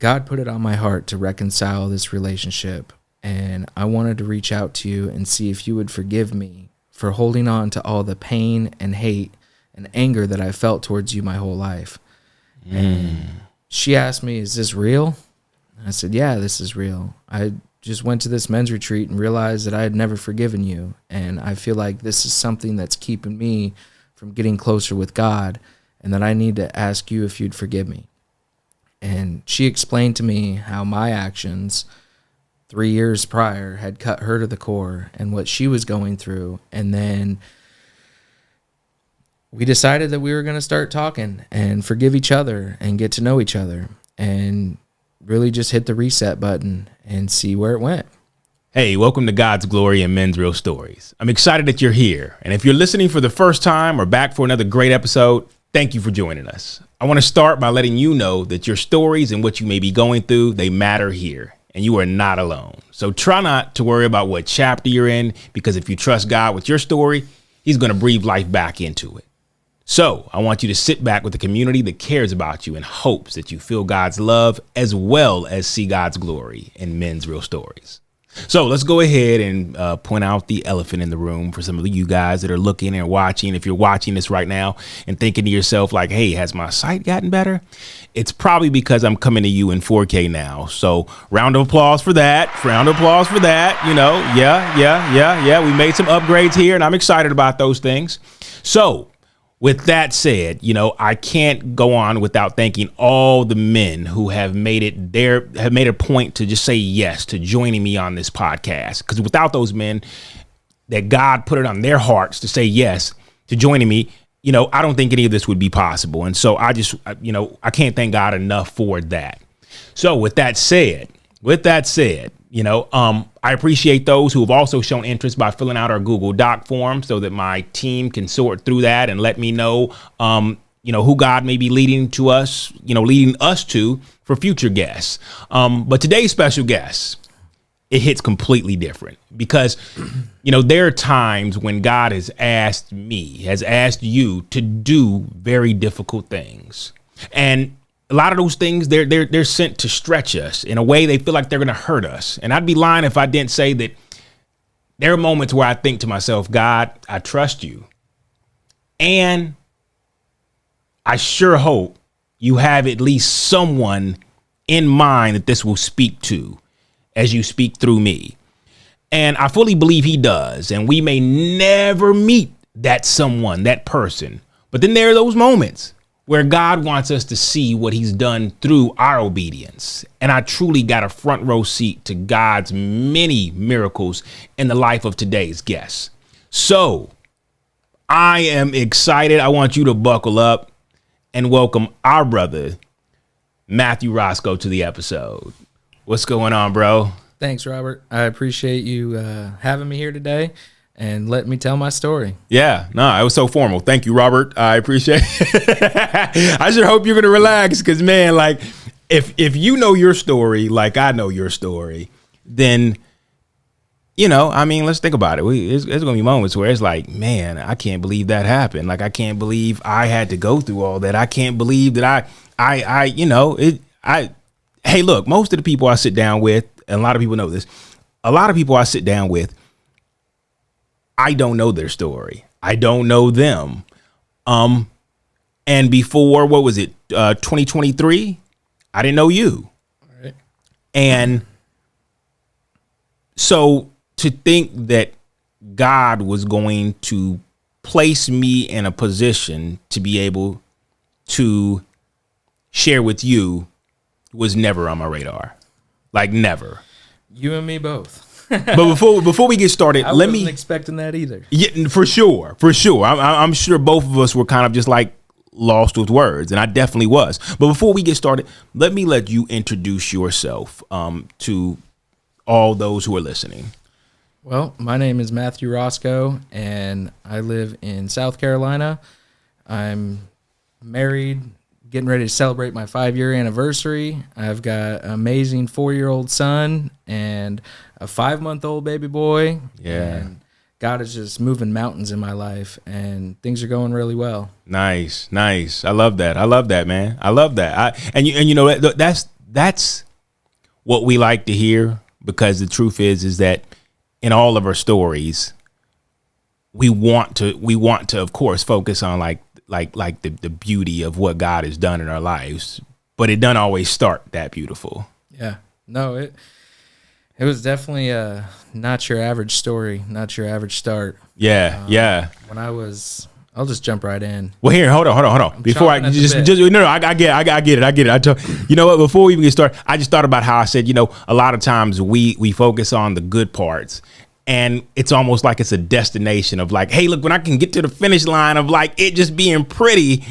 God put it on my heart to reconcile this relationship, and I wanted to reach out to you and see if you would forgive me for holding on to all the pain and hate and anger that I felt towards you my whole life. And she asked me, is this real? And I said, yeah, this is real. I just went to this men's retreat and realized that I had never forgiven you. And I feel like this is something that's keeping me from getting closer with God, and that I need to ask you if you'd forgive me. And she explained to me how my actions 3 years prior had cut her to the core and what she was going through. And then we decided that we were going to start talking and forgive each other and get to know each other and really just hit the reset button and see where it went. Hey, welcome to God's Glory and Men's Real Stories. I'm excited that you're here. And if you're listening for the first time or back for another great episode, thank you for joining us. I want to start by letting you know that your stories and what you may be going through, they matter here, and you are not alone. So try not to worry about what chapter you're in, because if you trust God with your story, he's going to breathe life back into it. So I want you to sit back with a community that cares about you and hopes that you feel God's love as well as see God's glory in Men's Real Stories. So let's go ahead and point out the elephant in the room for some of you guys that are looking and watching. If you're watching this right now and thinking to yourself like, hey, has my sight gotten better? It's probably because I'm coming to you in 4K now. So round of applause for that. Round of applause for that. You know, yeah. We made some upgrades here and I'm excited about those things. So with that said, you know, I can't go on without thanking all the men who have made a point to just say yes to joining me on this podcast. Because without those men that God put it on their hearts to say yes to joining me, you know, I don't think any of this would be possible. And so I can't thank God enough for that. So with that said, you know, I appreciate those who have also shown interest by filling out our Google Doc form so that my team can sort through that and let me know, who God may be leading us to for future guests. But today's special guest, it hits completely different because, you know, there are times when God has asked you to do very difficult things. And a lot of those things, they're sent to stretch us in a way they feel like they're going to hurt us. And I'd be lying if I didn't say that there are moments where I think to myself, God, I trust you. And I sure hope you have at least someone in mind that this will speak to as you speak through me. And I fully believe he does. And we may never meet that someone, that person. But then there are those moments where God wants us to see what he's done through our obedience. And I truly got a front row seat to God's many miracles in the life of today's guest. So I am excited. I want you to buckle up and welcome our brother, Matthew Rosco, to the episode. What's going on, bro? Thanks, Robert. I appreciate you having me here today and let me tell my story. Yeah, no, it was so formal. Thank you, Robert. I appreciate it. I sure hope you're going to relax because, man, like, if you know your story like I know your story, then, you know, I mean, let's think about it. There's going to be moments where it's like, man, I can't believe that happened. Like, I can't believe I had to go through all that. I can't believe that hey, look, most of the people I sit down with, and a lot of people know this, a lot of people I sit down with, I don't know their story. I don't know them. And before, 2023, I didn't know you. All right. And so to think that God was going to place me in a position to be able to share with you was never on my radar. Like never. You and me both. But before we get started, I wasn't expecting that either. Yeah, for sure. I'm sure both of us were kind of just like lost with words, and I definitely was. But before we get started, let you introduce yourself to all those who are listening. Well, my name is Matthew Rosco, and I live in South Carolina. I'm married, getting ready to celebrate my 5-year anniversary. I've got an amazing 4-year-old son and a 5-month-old baby boy. Yeah. And God is just moving mountains in my life, and things are going really well. Nice. I love that, man. I love that. And you know, that's what we like to hear, because the truth is that in all of our stories, we want to of course focus on like the beauty of what God has done in our lives, but it doesn't always start that beautiful. Yeah. No, it was definitely not your average story, not your average start. Yeah. When I'll just jump right in. Well, here, hold on. Before I just no, I get it. You know what? Before we even get started, I just thought about how I said, a lot of times we focus on the good parts, and it's almost like it's a destination of like, hey, look, when I can get to the finish line of like it just being pretty,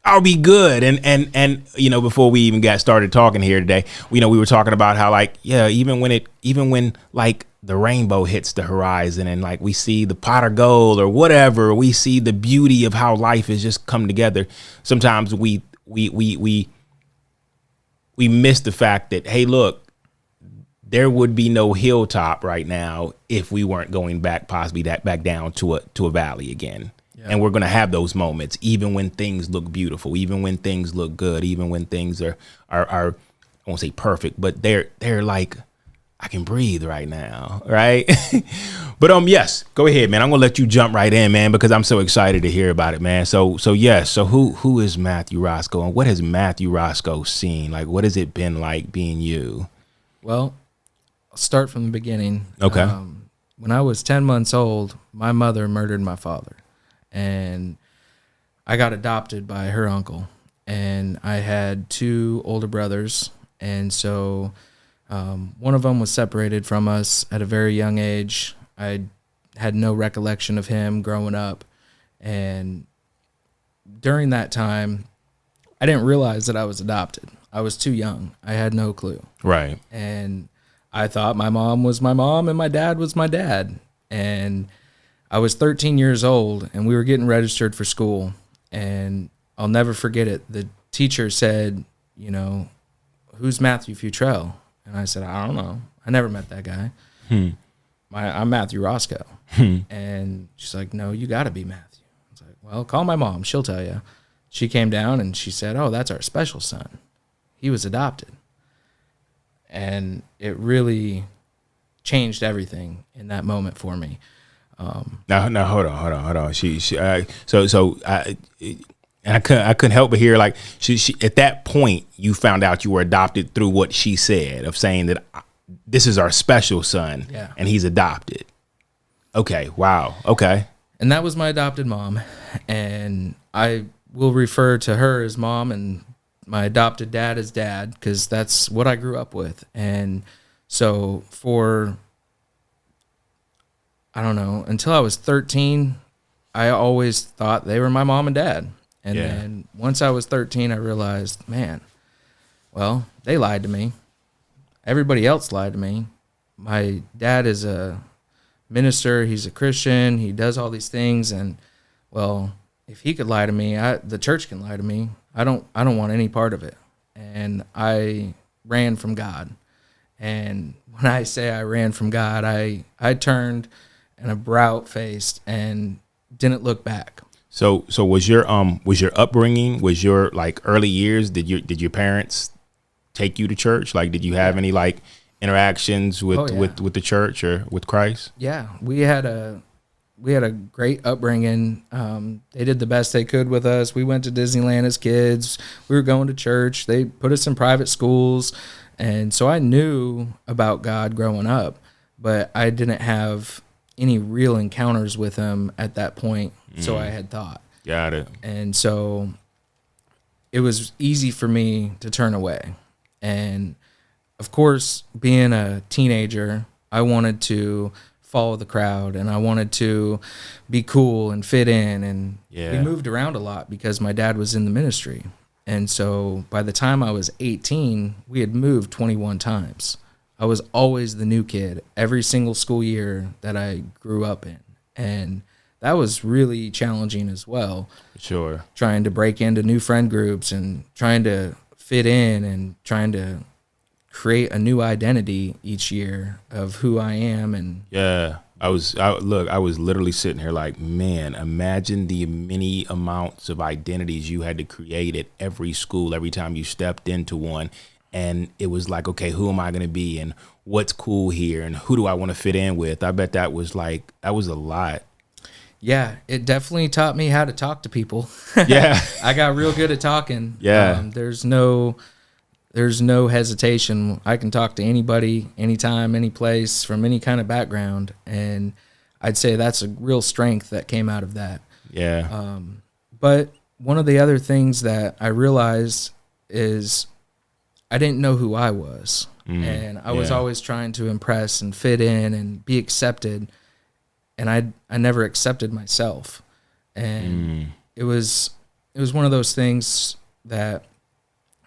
I'll be good. And before we even got started talking here today, we were talking about how like, yeah, even when like the rainbow hits the horizon and like we see the pot of gold or whatever, we see the beauty of how life has just come together. Sometimes we miss the fact that, hey, look, there would be no hilltop right now if we weren't going back down to a valley again. Yeah. And we're going to have those moments, even when things look beautiful, even when things look good, even when things are I won't say perfect, but they're like, I can breathe right now, right? But yes, go ahead, man. I'm gonna let you jump right in, man, because I'm so excited to hear about it, man. So who is Matthew Rosco, and what has Matthew Rosco seen? Like, what has it been like being you? Well, I'll start from the beginning. Okay. When I was 10 months old, my mother murdered my father, and I got adopted by her uncle, and I had two older brothers, and so one of them was separated from us at a very young age. I had no recollection of him growing up, and during that time, I didn't realize that I was adopted. I was too young. I had no clue. Right. And I thought my mom was my mom and my dad was my dad. And I was 13 years old, and we were getting registered for school, and I'll never forget it. The teacher said, who's Matthew Futrell? And I said, I don't know. I never met that guy. I'm Matthew Rosco. And she's like, no, you got to be Matthew. I was like, well, call my mom. She'll tell you. She came down and she said, oh, that's our special son. He was adopted. And it really changed everything in that moment for me. Now, hold on. And I couldn't help but hear like she at that point you found out you were adopted through what she said of saying that this is our special son, yeah, and he's adopted. Okay, wow, okay. And that was my adopted mom, and I will refer to her as mom and my adopted dad as dad because that's what I grew up with. And so until I was 13, I always thought they were my mom and dad. And then once I was 13, I realized, man, well, they lied to me. Everybody else lied to me. My dad is a minister. He's a Christian. He does all these things. And, well, if he could lie to me, the church can lie to me. I don't want any part of it. And I ran from God. And when I say I ran from God, I turned and a brow-faced and didn't look back. So was your upbringing, was your like early years, did your parents take you to church? Like, did you have any like interactions with the church or with Christ? Yeah, we had a great upbringing. They did the best they could with us. We went to Disneyland as kids. We were going to church. They put us in private schools. And so I knew about God growing up, but I didn't have any real encounters with him at that point. So I had thought. Got it. And so it was easy for me to turn away. And of course, being a teenager, I wanted to follow the crowd and I wanted to be cool and fit in. And we moved around a lot because my dad was in the ministry. And so by the time I was 18, we had moved 21 times. I was always the new kid every single school year that I grew up in. And that was really challenging as well. Sure. Trying to break into new friend groups and trying to fit in and trying to create a new identity each year of who I am. And I was literally sitting here like, man, imagine the many amounts of identities you had to create at every school every time you stepped into one. and it was like, okay, who am I going to be, and what's cool here, and who do I want to fit in with? I bet that was a lot. Yeah, it definitely taught me how to talk to people. Yeah. I got real good at talking. Yeah. There's no hesitation. I can talk to anybody, anytime, any place, from any kind of background, and I'd say that's a real strength that came out of that. Yeah. But one of the other things that I realized is I didn't know who I was, and I was always trying to impress and fit in and be accepted, and I never accepted myself, and it was one of those things that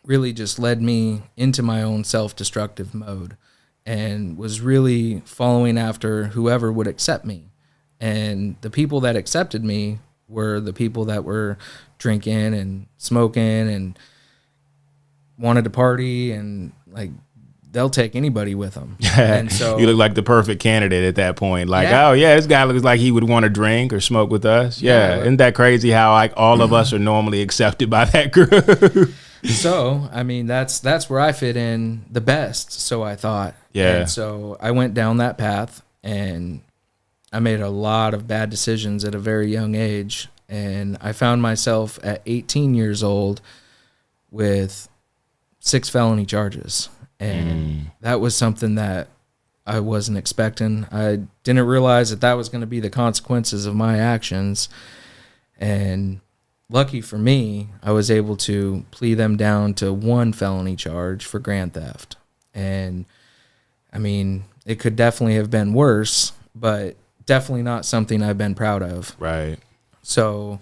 really just led me into my own self-destructive mode, and was really following after whoever would accept me. And the people that accepted me were the people that were drinking and smoking and wanted to party, and like they'll take anybody with them. And so you look like the perfect candidate at that point. Like, Yeah. oh yeah, this guy looks like he would want to drink or smoke with us. Yeah. Isn't that crazy how like all of us are normally accepted by that group? So, I mean, that's where I fit in the best, so I thought. Yeah. And so I went down that path, and I made a lot of bad decisions at a very young age, and I found myself at 18 years old with 6 felony charges. And that was something that I wasn't expecting. I didn't realize that was going to be the consequences of my actions. And lucky for me, I was able to plea them down to 1 felony charge for grand theft. And I mean, it could definitely have been worse, but definitely not something I've been proud of. Right. So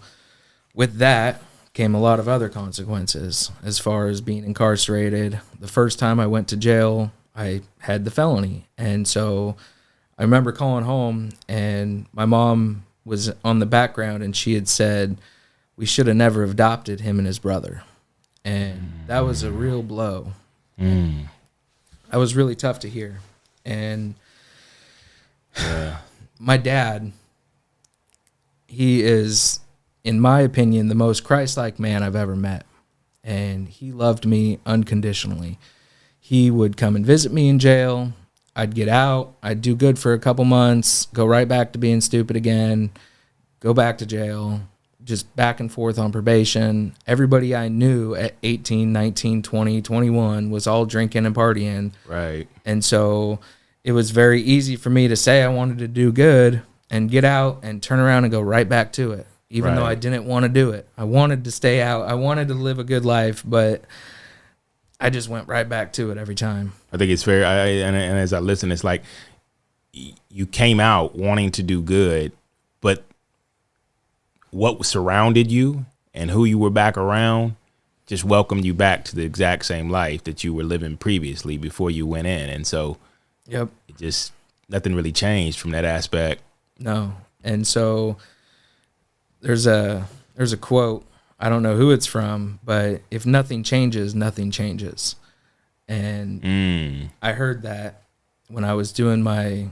with that came a lot of other consequences as far as being incarcerated. The first time I went to jail, I had the felony. And so I remember calling home, and my mom was on the background, and she had said, we should have never adopted him and his brother. And that was a real blow. That was really tough to hear. And my dad, he is, in my opinion, the most Christ-like man I've ever met. And he loved me unconditionally. He would come and visit me in jail. I'd get out. I'd do good for a couple months, go right back to being stupid again, go back to jail, just back and forth on probation. Everybody I knew at 18, 19, 20, 21 was all drinking and partying. Right. And so it was very easy for me to say I wanted to do good and get out and turn around and go right back to it, even though I didn't want to do it. I wanted to stay out. I wanted to live a good life, but I just went right back to it every time. I think it's fair. And as I listen, it's like you came out wanting to do good, but what surrounded you and who you were back around just welcomed you back to the exact same life that you were living previously before you went in. And so Yep. it just, nothing really changed from that aspect. No. And so there's a quote, I don't know who it's from, but if nothing changes, nothing changes. And I heard that when I was doing my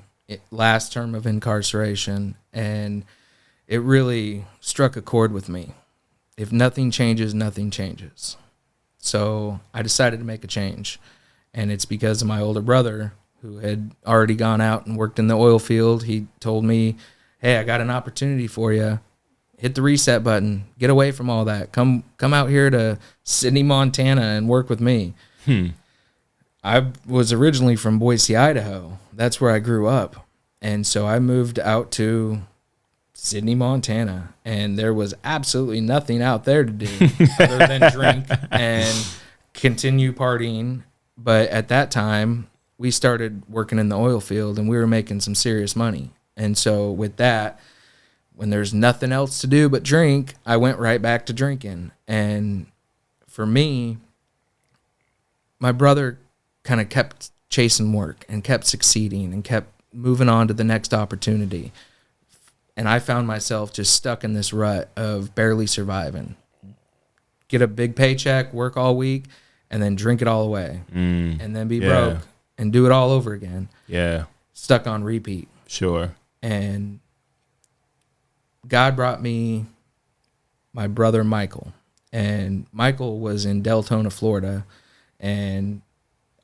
last term of incarceration, and it really struck a chord with me. If nothing changes, nothing changes. So I decided to make a change. And it's because of my older brother, who had already gone out and worked in the oil field. He told me, hey, I got an opportunity for you. Hit the reset button. Get away from all that. Come out here to Sydney, Montana, and work with me. I was originally from Boise, Idaho. That's where I grew up. And so I moved out to Sydney, Montana, and there was absolutely nothing out there to do other than drink and continue partying. But at that time, we started working in the oil field, and we were making some serious money. And so with that, when there's nothing else to do but drink, I went right back to drinking. And for me, my brother kind of kept chasing work and kept succeeding and kept moving on to the next opportunity. And I found myself just stuck in this rut of barely surviving. Get a big paycheck, work all week, and then drink it all away. And then be broke and do it all over again. Yeah. Stuck on repeat. Sure. And God brought me my brother Michael. And Michael was in Deltona, Florida. And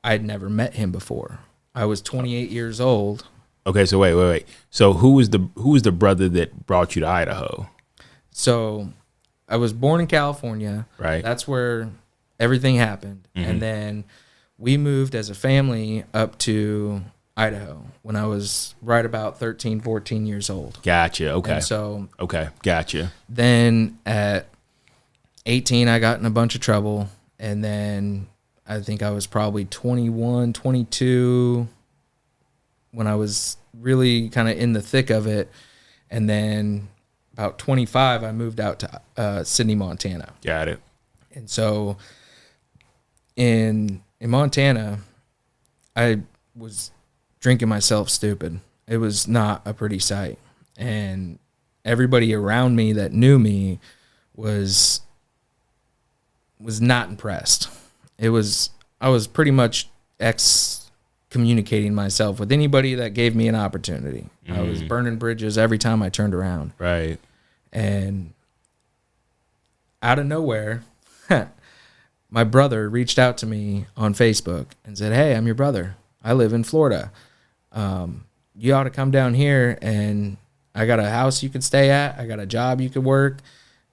I'd never met him before. I was 28 years old. Okay, so wait. So who was the brother that brought you to Idaho? So I was born in California. Right. That's where everything happened. Mm-hmm. And then we moved as a family up to Idaho when I was right about 13, 14 years old. Gotcha. Okay. And so okay, gotcha. then at 18, I got in a bunch of trouble. And then I think I was probably 21, 22 when I was really kind of in the thick of it. And then about 25, I moved out to Sydney, Montana. Got it. And so in Montana, I was drinking myself stupid. It was not a pretty sight. And everybody around me that knew me was not impressed. I was pretty much excommunicating myself with anybody that gave me an opportunity. I was burning bridges every time I turned around. Right. And out of nowhere, my brother reached out to me on Facebook and said, "Hey, I'm your brother. I live in Florida. You ought to come down here, and I got a house you can stay at. I got a job you can work.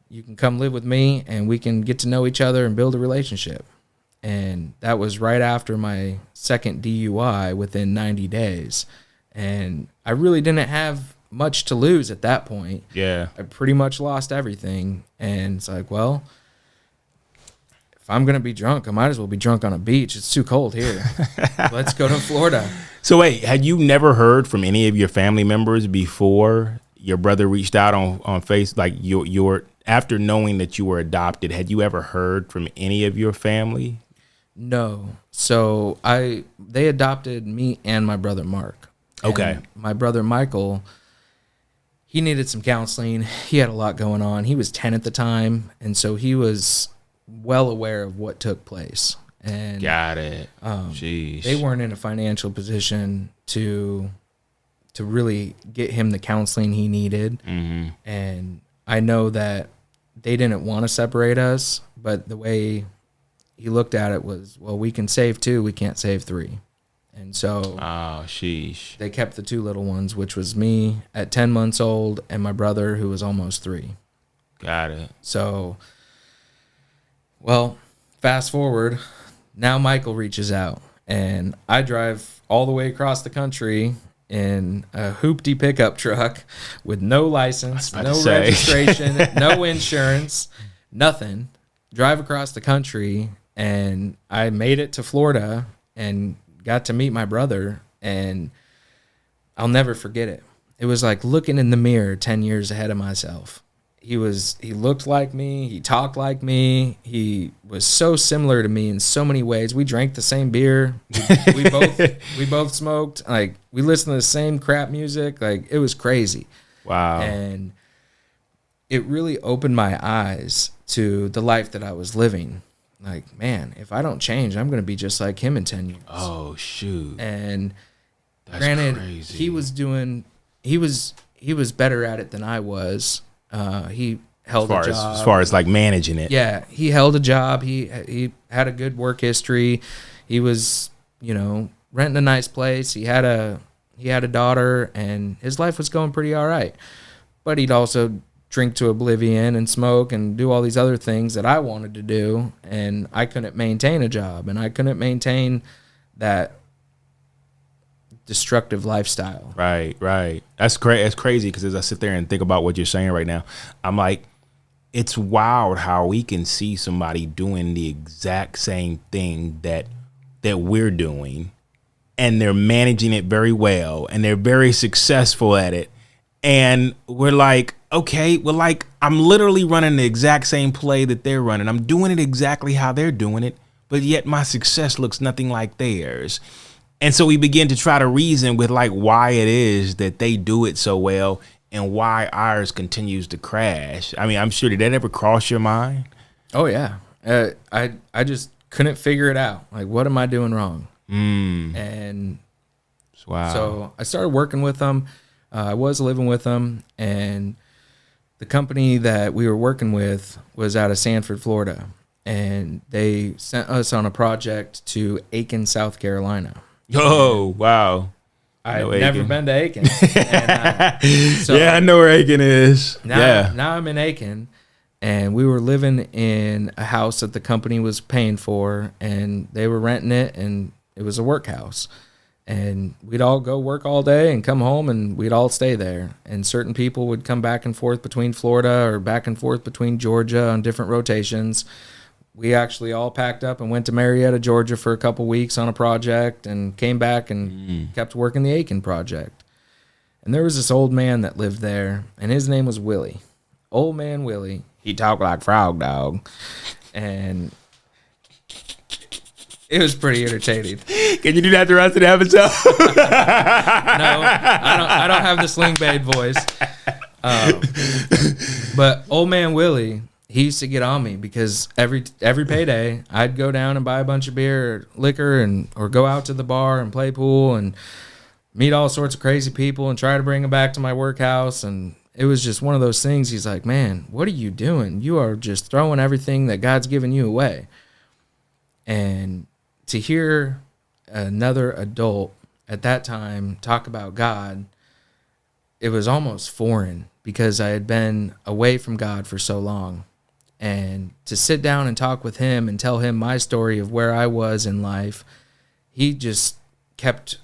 You can come live with me, and we can get to know each other and build a relationship." And that was right after my second DUI within 90 days. And I really didn't have much to lose at that point. Yeah. I pretty much lost everything. And it's like, well, if I'm going to be drunk, I might as well be drunk on a beach. It's too cold here. Let's go to Florida. So wait, had you never heard from any of your family members before your brother reached out on Facebook? Like your after knowing that you were adopted, had you ever heard from any of your family? No. So they adopted me and my brother Mark. Okay. And my brother Michael, he needed some counseling. He had a lot going on. He was 10 at the time, and so he was well aware of what took place. And got it. Jeez. They weren't in a financial position to really get him the counseling he needed. Mm-hmm. And I know that they didn't want to separate us, but the way he looked at it was, well, we can save 2, we can't save 3. And so sheesh. They kept the 2 little ones, which was me at 10 months old and my brother who was almost 3. Got it. So, well, fast forward, now Michael reaches out, and I drive all the way across the country in a hoopty pickup truck with no license, no registration, no insurance, nothing. Drive across the country, and I made it to Florida and got to meet my brother, and I'll never forget it. It was like looking in the mirror 10 years ahead of myself. He looked like me. He talked like me. He was so similar to me in so many ways. We drank the same beer. We both smoked. Like, we listened to the same crap music. Like, it was crazy. Wow. And it really opened my eyes to the life that I was living. Like, man, if I don't change, I'm going to be just like him in 10 years. Oh, shoot. And that's granted, crazy. he was better at it than I was. He held a job. As far as like managing it. Yeah, he held a job. He had a good work history. He was, renting a nice place. He had a daughter, and his life was going pretty all right. But he'd also drink to oblivion and smoke and do all these other things that I wanted to do, and I couldn't maintain a job, and I couldn't maintain that destructive lifestyle. Right. That's crazy because as I sit there and think about what you're saying right now, I'm like, it's wild how we can see somebody doing the exact same thing that we're doing, and they're managing it very well, and they're very successful at it. And we're like, okay, well, like, I'm literally running the exact same play that they're running. I'm doing it exactly how they're doing it, but yet my success looks nothing like theirs. And so we begin to try to reason with like why it is that they do it so well and why ours continues to crash. I mean, I'm sure, did that ever cross your mind? Oh yeah. I just couldn't figure it out. Like, what am I doing wrong? And wow. So I started working with them. I was living with them, and the company that we were working with was out of Sanford, Florida. and they sent us on a project to Aiken, South Carolina. Oh, wow. I've never been to Aiken. So yeah, I know where Aiken is. Now I'm in Aiken, and we were living in a house that the company was paying for, and they were renting it, and it was a workhouse. And we'd all go work all day and come home, and we'd all stay there. And certain people would come back and forth between Florida or back and forth between Georgia on different rotations. We actually all packed up and went to Marietta, Georgia for a couple weeks on a project and came back and kept working the Aiken project. And there was this old man that lived there, and his name was Willie. Old man Willie. He talked like Frog Dog. And it was pretty entertaining. Can you do that the rest of the episode? No, I don't have the Sling Blade voice. But old man Willie, he used to get on me because every payday I'd go down and buy a bunch of beer or liquor or go out to the bar and play pool and meet all sorts of crazy people and try to bring them back to my workhouse. And it was just one of those things. He's like, man, what are you doing? You are just throwing everything that God's given you away. And to hear another adult at that time talk about God, it was almost foreign because I had been away from God for so long. And to sit down and talk with him and tell him my story of where I was in life, he just kept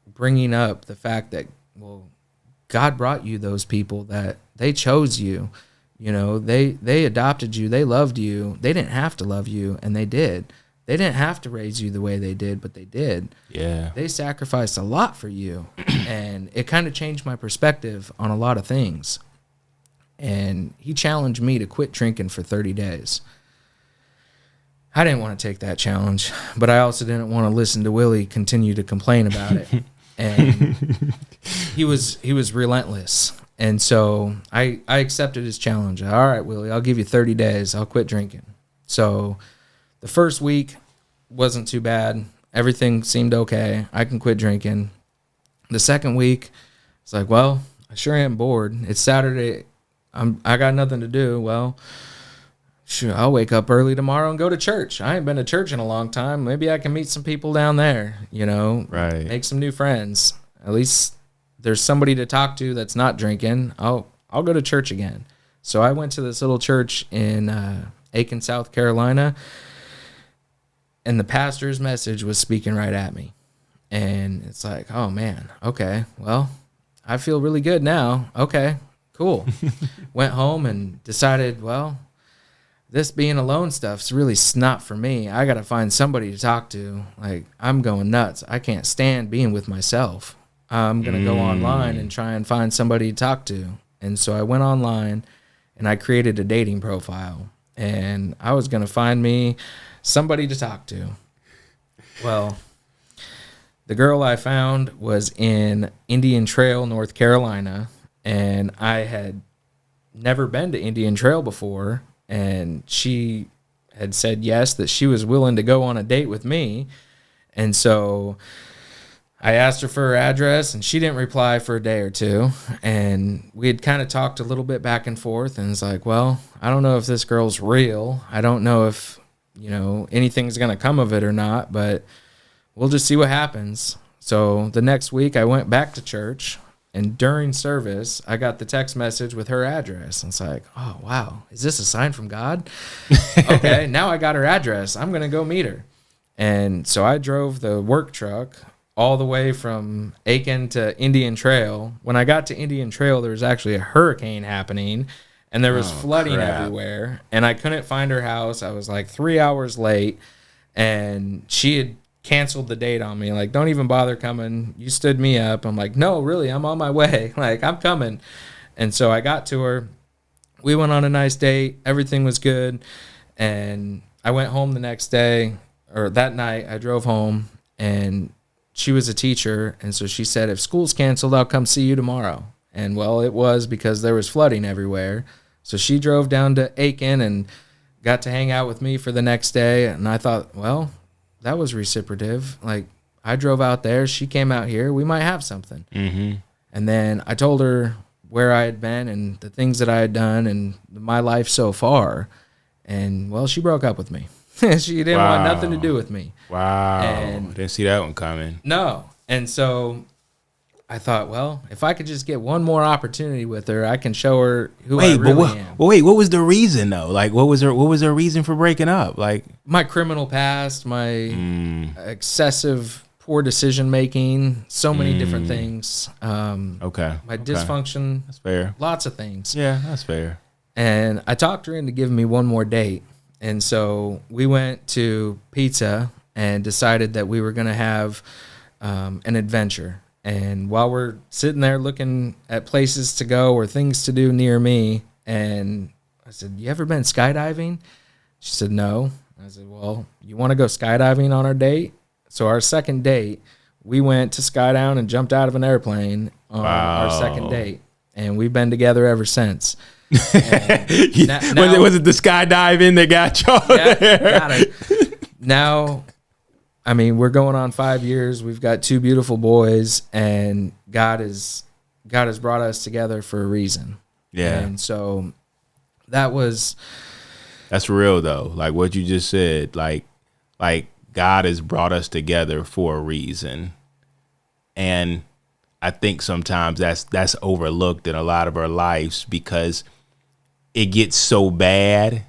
bringing up the fact that, well, God brought you those people, that they chose you. You know, they adopted you. They loved you. They didn't have to love you, and they did. They didn't have to raise you the way they did, but they did. Yeah. They sacrificed a lot for you, and it kind of changed my perspective on a lot of things. And he challenged me to quit drinking for 30 days. I didn't want to take that challenge, but I also didn't want to listen to Willie continue to complain about it. And he was relentless. And so I accepted his challenge. All right, Willie, I'll give you 30 days. I'll quit drinking. So the first week wasn't too bad. Everything seemed okay. I can quit drinking. The second week, it's like, well, I sure am bored. It's Saturday. I got nothing to do. Well, sure, I'll wake up early tomorrow and go to church. I ain't been to church in a long time. Maybe I can meet some people down there, you know, right. Make some new friends. At least there's somebody to talk to that's not drinking. I'll go to church again. So I went to this little church in Aiken, South Carolina, and the pastor's message was speaking right at me. And it's like, oh, man, okay, well, I feel really good now. Okay, cool. Went home and decided, well, this being alone stuff's really not for me. I got to find somebody to talk to. Like, I'm going nuts. I can't stand being with myself. I'm going to go online and try and find somebody to talk to. And so I went online and I created a dating profile. And I was going to find me somebody to talk to. Well, the girl I found was in Indian Trail, North Carolina. And I had never been to Indian Trail before. And she had said yes, that she was willing to go on a date with me. And so I asked her for her address, and she didn't reply for a day or two. And we had kind of talked a little bit back and forth, and it's like, well, I don't know if this girl's real. I don't know if, you know, anything's going to come of it or not, but we'll just see what happens. So the next week I went back to church, and during service, I got the text message with her address. And it's like, oh, wow, is this a sign from God? Okay, now I got her address. I'm going to go meet her. And so I drove the work truck all the way from Aiken to Indian Trail. When I got to Indian Trail, there was actually a hurricane happening, and there was flooding everywhere. And I couldn't find her house. I was like 3 hours late, and she had canceled the date on me. Like, don't even bother coming. You stood me up. I'm like, no, really, I'm on my way. Like, I'm coming. And so I got to her. We went on a nice date. Everything was good. And I went home the next day, or that night. I drove home, and she was a teacher. And so she said, if school's canceled, I'll come see you tomorrow. And well, it was, because there was flooding everywhere. So she drove down to Aiken and got to hang out with me for the next day. And I thought, well, that was reciprocative. Like, I drove out there, she came out here, we might have something. Mm-hmm. And then I told her where I had been and the things that I had done and my life so far. And well, she broke up with me. She didn't want nothing to do with me. Wow. And Didn't see that one coming. No. And so I thought, well, if I could just get one more opportunity with her, I can show her who I really am. Well, wait, what was the reason though? Like, what was her reason for breaking up? Like my criminal past, my excessive poor decision making, so many different things. My dysfunction. That's fair. Lots of things. Yeah, that's fair. And I talked her into giving me one more date. And so we went to pizza and decided that we were going to have an adventure. And while we're sitting there looking at places to go or things to do near me, and I said, "You ever been skydiving?" She said, "No." I said, "Well, you want to go skydiving on our date?" So our second date, we went to skydown and jumped out of an airplane on our second date. And we've been together ever since. Was it the skydiving that got you? Yeah, got it. Now, I mean, we're going on 5 years. We've got 2 beautiful boys, and God has brought us together for a reason. Yeah. And so that's real though. Like what you just said, like God has brought us together for a reason. And I think sometimes that's overlooked in a lot of our lives because it gets so bad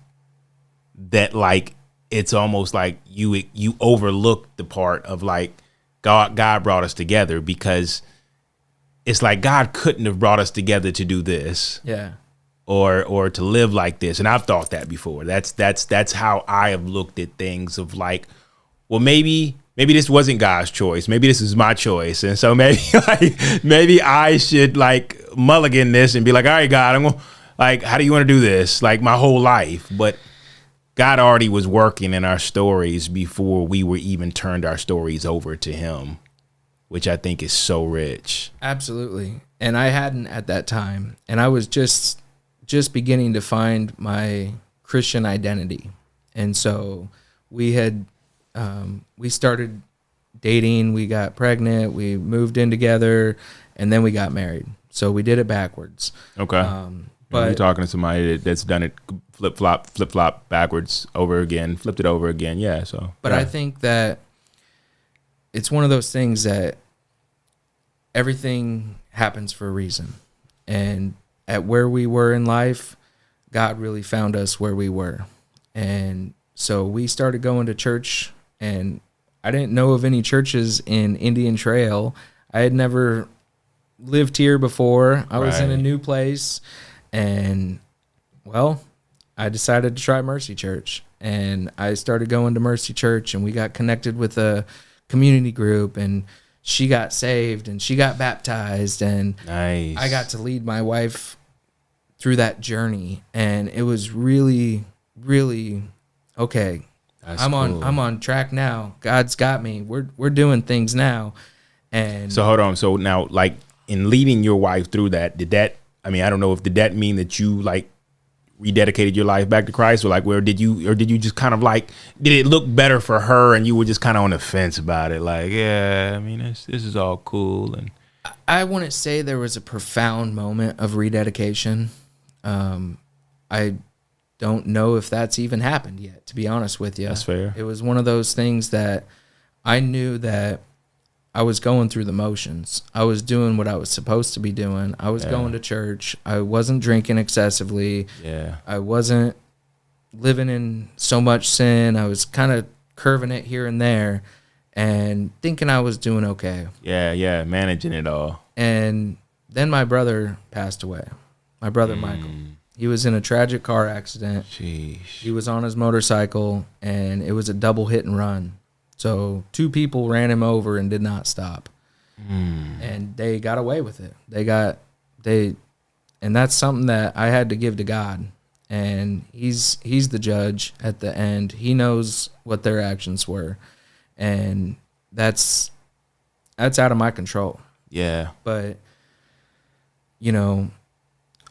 that like it's almost like you overlook the part of like God brought us together, because it's like God couldn't have brought us together to do this. Yeah. Or to live like this. And I've thought that before. That's how I have looked at things of like, well, maybe this wasn't God's choice. Maybe this is my choice. And so maybe I should like mulligan this and be like, all right, God, I'm going to, like, how do you want to do this? Like my whole life. But God already was working in our stories before we were even turned our stories over to him, which I think is so rich. Absolutely. And I hadn't at that time. And I was just beginning to find my Christian identity. And so we started dating, we got pregnant, we moved in together, and then we got married. So we did it backwards. Okay. But you're talking to somebody that's done it flip flop backwards over again, flipped it over again. Yeah. So, but yeah. I think that it's one of those things that everything happens for a reason. And at where we were in life, God really found us where we were. And so we started going to church, and I didn't know of any churches in Indian Trail. I had never lived here before. I was in a new place, and well, I decided to try Mercy Church, and I started going to Mercy Church, and we got connected with a community group, and she got saved and she got baptized, and nice. I got to lead my wife through that journey, and it was really, really okay. That's I'm cool. on track now. God's got me. We're doing things now. And so hold on. So now, like in leading your wife through that, did that mean that you like rededicated your life back to Christ, or did you just kind of like, did it look better for her and you were just kind of on the fence about it? Like, yeah, I mean, this is all cool. And I wouldn't say there was a profound moment of rededication. I don't know if that's even happened yet, to be honest with you. That's fair. It was one of those things that I knew that I was going through the motions. I was doing what I was supposed to be doing. I was going to church. I wasn't drinking excessively. Yeah. I wasn't living in so much sin. I was kind of curving it here and there and thinking I was doing okay. Yeah, managing it all. And then my brother passed away. My brother Michael. He was in a tragic car accident. Sheesh. He was on his motorcycle, and it was a double hit and run. So 2 people ran him over and did not stop. And they got away with it. And that's something that I had to give to God. And he's the judge at the end. He knows what their actions were. And that's out of my control. Yeah. But, you know,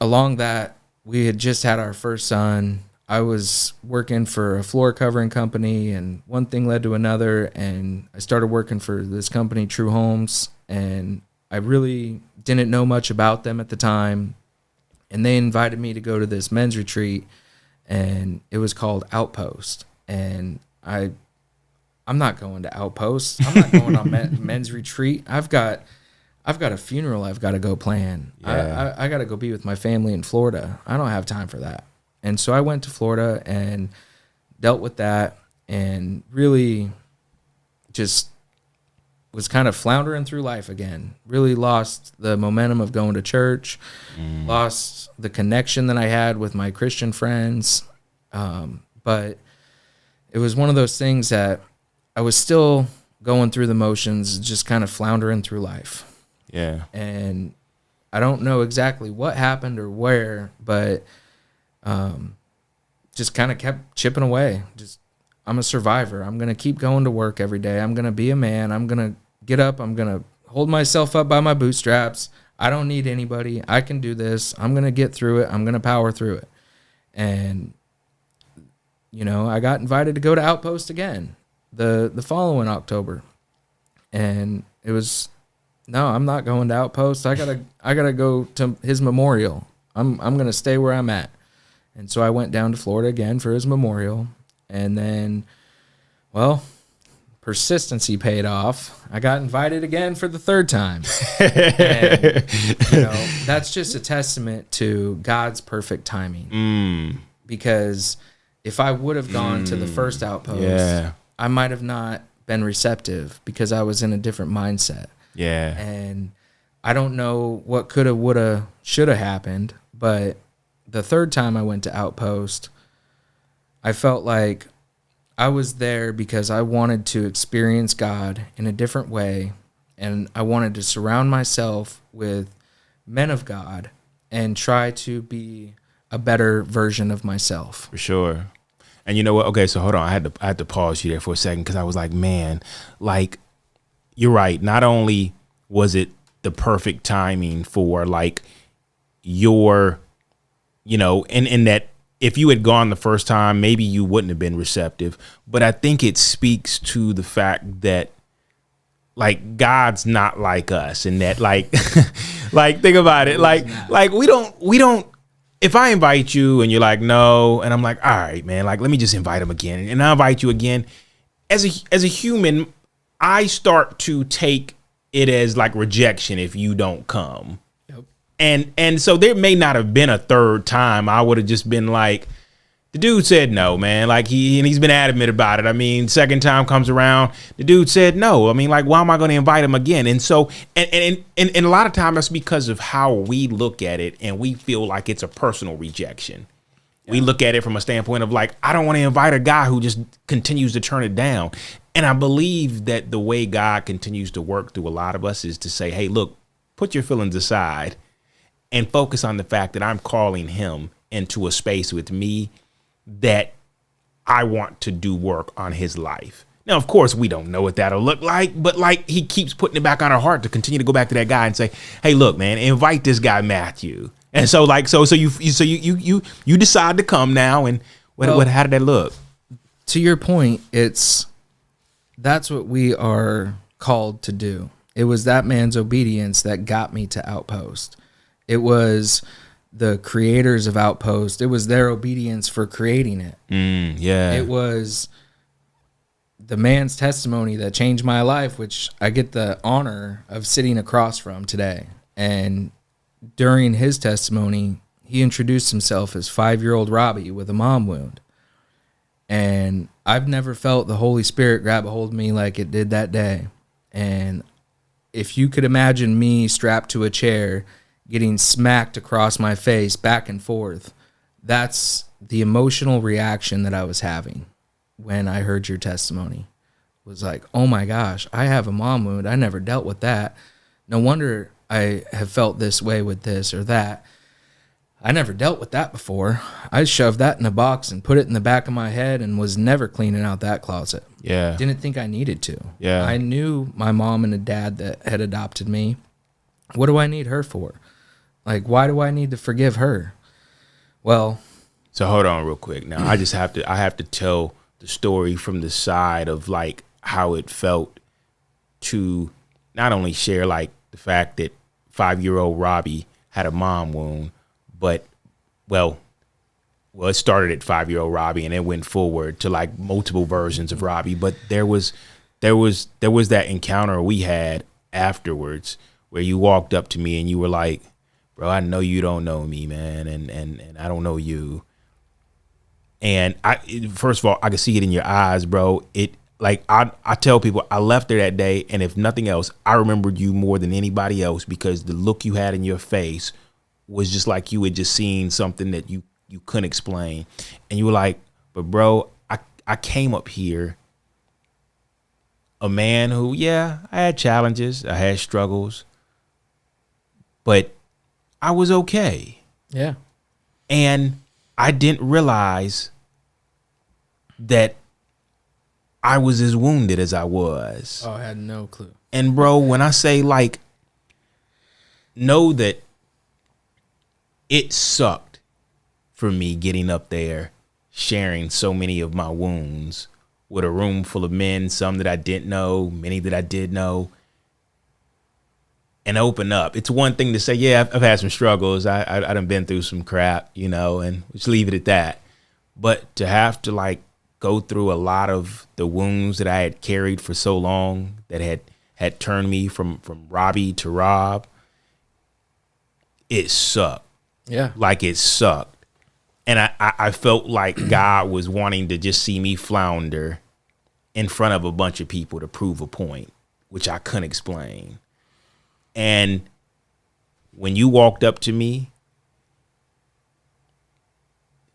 along that, we had just had our first son. I was working for a floor covering company, and one thing led to another, and I started working for this company, True Homes, and I really didn't know much about them at the time, and they invited me to go to this men's retreat, and it was called Outpost. And I'm not going to Outpost. I'm not going on men's retreat. I've got a funeral I've got to go plan. Yeah. I got to go be with my family in Florida. I don't have time for that. And so I went to Florida and dealt with that, and really just was kind of floundering through life again. Really lost the momentum of going to church, lost the connection that I had with my Christian friends. But it was one of those things that I was still going through the motions, just kind of floundering through life. Yeah. And I don't know exactly what happened or where, but just kind of kept chipping away. Just, I'm a survivor. I'm going to keep going to work every day. I'm going to be a man. I'm going to get up. I'm going to hold myself up by my bootstraps. I don't need anybody. I can do this. I'm going to get through it. I'm going to power through it. And, you know, I got invited to go to Outpost again the following October. And it was, no, I'm not going to Outpost. I gotta go to his memorial. I'm going to stay where I'm at. And so I went down to Florida again for his memorial. And then, well, persistency paid off. I got invited again for the third time. And, you know, that's just a testament to God's perfect timing. Because if I would have gone to the first Outpost, I might have not been receptive because I was in a different mindset. Yeah. And I don't know what could have, would have, should have happened, but the third time I went to Outpost, I felt like I was there because I wanted to experience God in a different way, and I wanted to surround myself with men of God and try to be a better version of myself. For sure. And you know what? Okay, so hold on. I had to pause you there for a second because I was like, man, like, you're right. Not only was it the perfect timing for like your, you know, in that if you had gone the first time, maybe you wouldn't have been receptive. But I think it speaks to the fact that like God's not like us, and that like, like think about it. Like we don't. If I invite you and you're like, no, and I'm like, all right, man, like, let me just invite him again. And I invite you again. As a human, I start to take it as like rejection if you don't come. Yep. And so there may not have been a third time. I would have just been like, the dude said no, man. Like he's been adamant about it. I mean, second time comes around, the dude said no. I mean, like, why am I going to invite him again? And so, and a lot of time that's because of how we look at it, and we feel like it's a personal rejection. Yeah. We look at it from a standpoint of like, I don't want to invite a guy who just continues to turn it down. And I believe that the way God continues to work through a lot of us is to say, hey, look, put your feelings aside and focus on the fact that I'm calling him into a space with me that I want to do work on his life. Now, of course, we don't know what that'll look like, but like he keeps putting it back on our heart to continue to go back to that guy and say, hey, look, man, invite this guy, Matthew. And so like, so you decide to come now. And how did that look? To your point, that's what we are called to do. It was that man's obedience that got me to Outpost. It was the creators of Outpost. It was their obedience for creating it. Yeah. It was the man's testimony that changed my life, which I get the honor of sitting across from today. And during his testimony, he introduced himself as 5-year-old Robbie with a mom wound. And I've never felt the Holy Spirit grab a hold of me like it did that day. And if you could imagine me strapped to a chair, getting smacked across my face back and forth, that's the emotional reaction that I was having when I heard your testimony. It was like, oh my gosh, I have a mom wound. I never dealt with that. No wonder I have felt this way with this or that. I never dealt with that before. I shoved that in a box and put it in the back of my head and was never cleaning out that closet. Yeah. Didn't think I needed to. Yeah. I knew my mom and a dad that had adopted me. What do I need her for? Like, why do I need to forgive her? Well, so hold on real quick. Now, I have to tell the story from the side of like how it felt to not only share like the fact that 5-year-old Robbie had a mom wound, but well, well, it started at 5-year-old Robbie and it went forward to like multiple versions of Robbie. But there was that encounter we had afterwards where you walked up to me and you were like, bro, I know you don't know me, man. And I don't know you. And first of all, I could see it in your eyes, bro. I tell people I left there that day. And if nothing else, I remembered you more than anybody else because the look you had in your face was just like you had just seen something that you couldn't explain. And you were like, but bro, I came up here a man who, yeah, I had challenges, I had struggles, but I was okay. Yeah. And I didn't realize that I was as wounded as I was. Oh, I had no clue. And bro, when I say like, know that it sucked for me getting up there, sharing so many of my wounds with a room full of men, some that I didn't know, many that I did know, and open up. It's one thing to say, yeah, I've had some struggles. I done been through some crap, and just leave it at that. But to have to like go through a lot of the wounds that I had carried for so long that had turned me from Robbie to Rob, it sucked. Yeah. Like it sucked. And I felt like God was wanting to just see me flounder in front of a bunch of people to prove a point, which I couldn't explain. And when you walked up to me,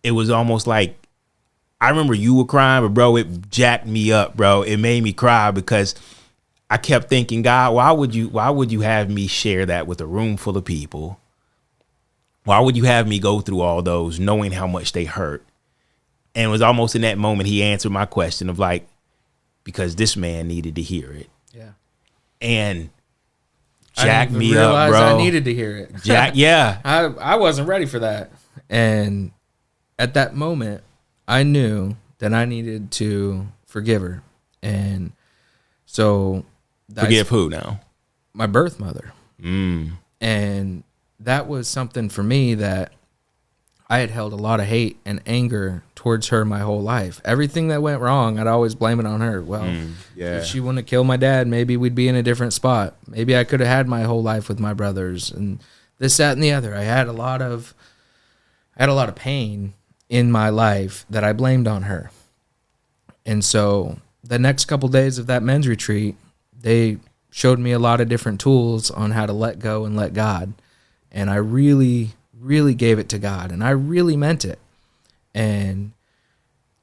it was almost like, I remember you were crying, but bro, it jacked me up, bro. It made me cry because I kept thinking, God, why would you have me share that with a room full of people? Why would you have me go through all those knowing how much they hurt? And it was almost in that moment he answered my question of like, because this man needed to hear it. Yeah. And jacked me up, bro. I needed to hear it. Yeah. I wasn't ready for that. And at that moment, I knew that I needed to forgive her. And so forgive who now? My birth mother. And that was something for me that I had held a lot of hate and anger towards her my whole life. Everything that went wrong, I'd always blame it on her. Well, if she wouldn't have killed my dad, maybe we'd be in a different spot. Maybe I could have had my whole life with my brothers and this, that, and the other. I had a lot of pain in my life that I blamed on her. And so the next couple days of that men's retreat, they showed me a lot of different tools on how to let go and let God. And I really, really gave it to God, and I really meant it. And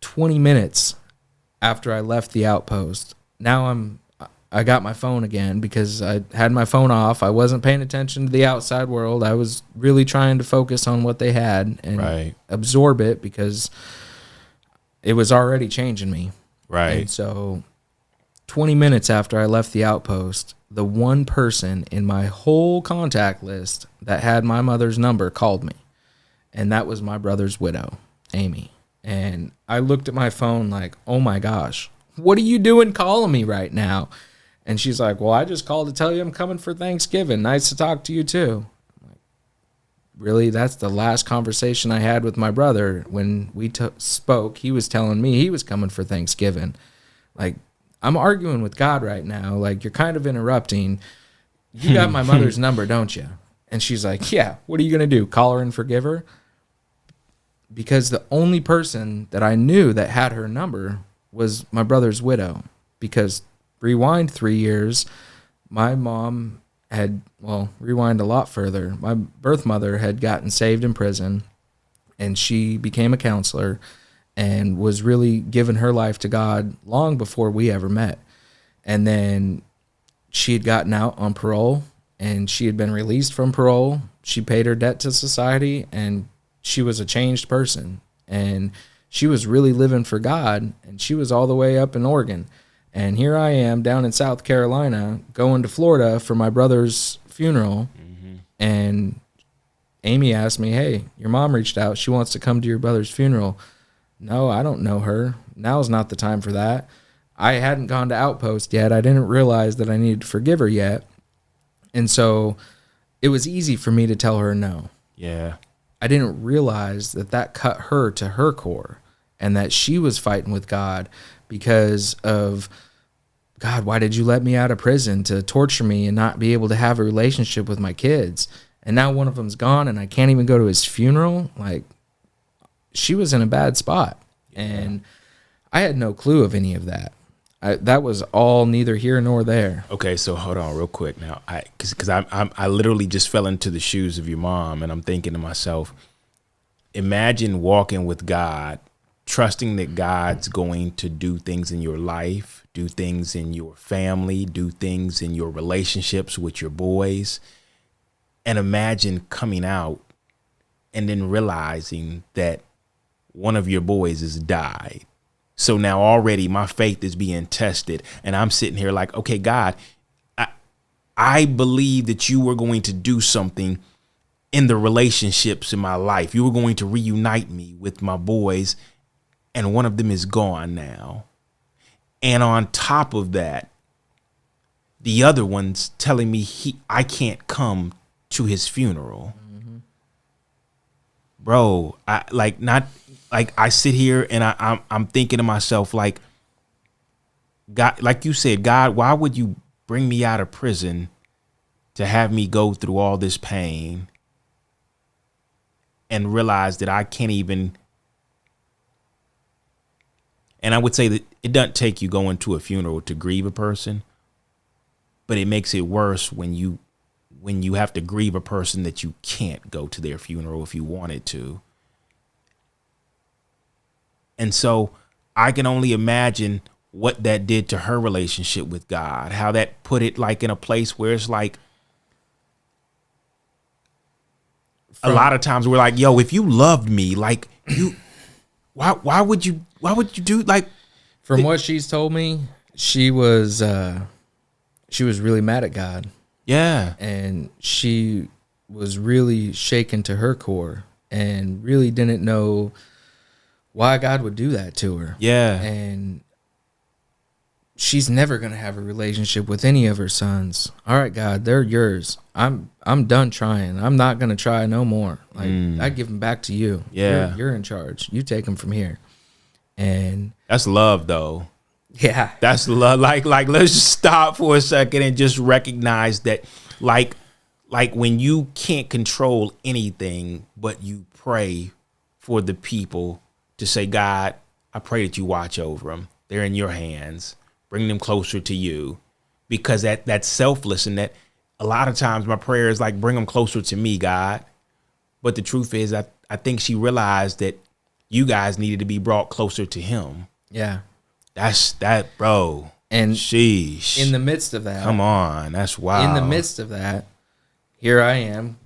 20 minutes after I left the outpost, now I got my phone again because I had my phone off. I wasn't paying attention to the outside world. I was really trying to focus on what they had and absorb it because it was already changing me. Right. And so 20 minutes after I left the outpost, the one person in my whole contact list that had my mother's number called me. And that was my brother's widow, Amy. And I looked at my phone like, oh my gosh, what are you doing calling me right now? And she's like, well, I just called to tell you I'm coming for Thanksgiving. Nice to talk to you too. I'm like, really? That's the last conversation I had with my brother. When we spoke, he was telling me he was coming for Thanksgiving. Like, I'm arguing with God right now. Like, you're kind of interrupting. You got my mother's number, don't you? And she's like, yeah, what are you going to do? Call her and forgive her? Because the only person that I knew that had her number was my brother's widow. Because rewind 3 years, my mom had, rewind a lot further. My birth mother had gotten saved in prison, and she became a counselor and was really giving her life to God long before we ever met. And then she had gotten out on parole, and she had been released from parole. She paid her debt to society, and she was a changed person. And she was really living for God, and she was all the way up in Oregon. And here I am down in South Carolina going to Florida for my brother's funeral. And Amy asked me, hey, your mom reached out. She wants to come to your brother's funeral. No, I don't know her. Now's not the time for that. I hadn't gone to Outpost yet. I didn't realize that I needed to forgive her yet. And so it was easy for me to tell her no. Yeah. I didn't realize that that cut her to her core, and that she was fighting with God because of, God, why did you let me out of prison to torture me and not be able to have a relationship with my kids? And now one of them's gone and I can't even go to his funeral. Like, she was in a bad spot. Yeah. And I had no clue of any of that. That was all neither here nor there. Okay, so hold on real quick now. Because I literally just fell into the shoes of your mom, and I'm thinking to myself, imagine walking with God, trusting that God's going to do things in your life, do things in your family, do things in your relationships with your boys. And imagine coming out and then realizing that one of your boys has died. So now already my faith is being tested, and I'm sitting here like, okay, God, I believe that you were going to do something in the relationships in my life. You were going to reunite me with my boys, and one of them is gone now. And on top of that, the other one's telling me I can't come to his funeral. Mm-hmm. Bro, I sit here and I'm thinking to myself, like, God, like you said, God, why would you bring me out of prison to have me go through all this pain and realize that I can't even. And I would say that it doesn't take you going to a funeral to grieve a person, but it makes it worse when you have to grieve a person that you can't go to their funeral if you wanted to. And so I can only imagine what that did to her relationship with God, how that put it like in a place where it's like a lot of times we're like, yo, if you loved me, like you, why would you do like? From what she's told me, she was really mad at God. Yeah. And she was really shaken to her core and really didn't know why God would do that to her. Yeah. And she's never going to have a relationship with any of her sons. All right, God, they're yours. I'm done trying. I'm not going to try no more. Like, I give them back to you. Yeah. You're in charge. You take them from here. And that's love, though. Yeah. That's love. Like let's just stop for a second and just recognize that, like when you can't control anything, but you pray for the people to say, God, I pray that you watch over them. They're in your hands. Bring them closer to you, because that's selfless. And that a lot of times my prayer is like, bring them closer to me, God. But the truth is, I think she realized that you guys needed to be brought closer to him. Yeah. That's that, bro. And sheesh. In the midst of that, come on, that's wild. In the midst of that, here I am,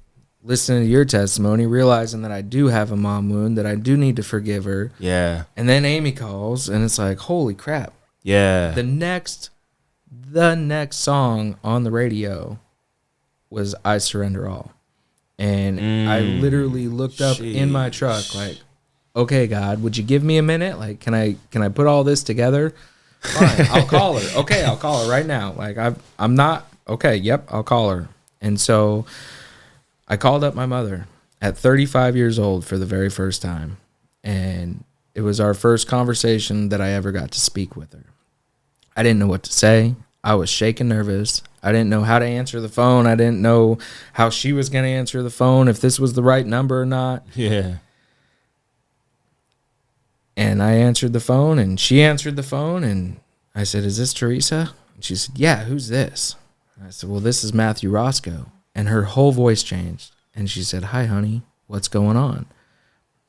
listening to your testimony, realizing that I do have a mom wound, that I do need to forgive her. Yeah. And then Amy calls, and it's like, holy crap. Yeah. The next song on the radio was I Surrender All. And I literally looked up in my truck like, okay, God, would you give me a minute? Like, can I put all this together? Fine, I'll call her. Okay, I'll call her right now. Like, I'm not, okay, yep, I'll call her. And so I called up my mother at 35 years old for the very first time. And it was our first conversation that I ever got to speak with her. I didn't know what to say. I was shaking nervous. I didn't know how to answer the phone. I didn't know how she was going to answer the phone, if this was the right number or not. Yeah. And I answered the phone, and she answered the phone, and I said, is this Teresa? And she said, yeah, who's this? And I said, well, this is Matthew Rosco. And her whole voice changed. And she said, hi, honey, what's going on?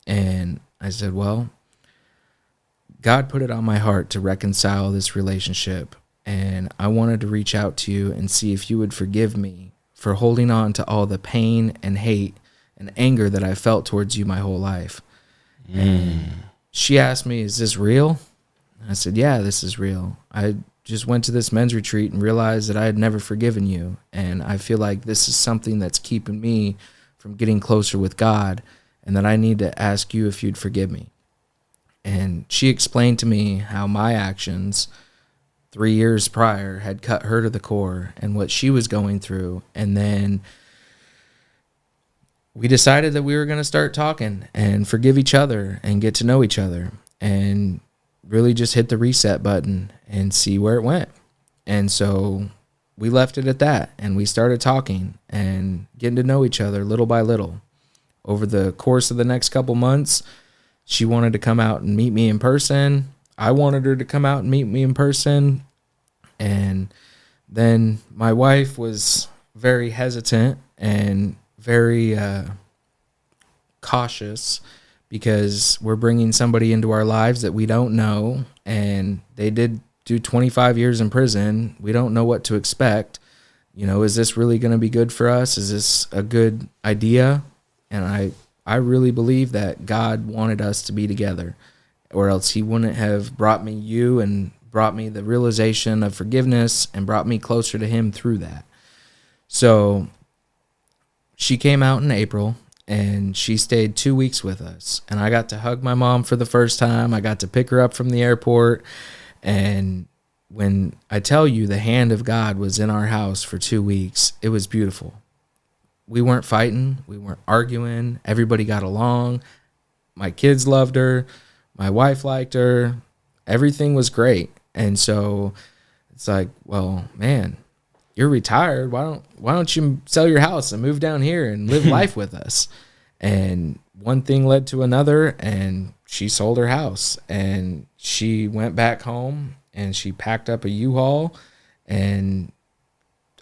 And I said, well, God put it on my heart to reconcile this relationship, and I wanted to reach out to you and see if you would forgive me for holding on to all the pain and hate and anger that I felt towards you my whole life. And she asked me, is this real? I said, yeah, this is real. I just went to this men's retreat and realized that I had never forgiven you, and I feel like this is something that's keeping me from getting closer with God, and that I need to ask you if you'd forgive me. And she explained to me how my actions 3 years prior had cut her to the core and what she was going through. And then we decided that we were going to start talking and forgive each other and get to know each other and really just hit the reset button and see where it went. And so we left it at that, and we started talking and getting to know each other little by little. Over the course of the next couple months, she wanted to come out and meet me in person. I wanted her to come out and meet me in person. And then my wife was very hesitant and very cautious, because we're bringing somebody into our lives that we don't know, and they did do 25 years in prison. We don't know what to expect. You know, is this really going to be good for us? Is this a good idea? And I really believe that God wanted us to be together, or else he wouldn't have brought me you and brought me the realization of forgiveness and brought me closer to him through that. So she came out in April, and she stayed 2 weeks with us. And I got to hug my mom for the first time. I got to pick her up from the airport. And when I tell you the hand of God was in our house for 2 weeks, it was beautiful. We weren't fighting. We weren't arguing. Everybody got along. My kids loved her. My wife liked her. Everything was great. And so it's like, well, man, you're retired. Why don't you sell your house and move down here and live life with us? And one thing led to another, and she sold her house, and she went back home, and she packed up a U-Haul, and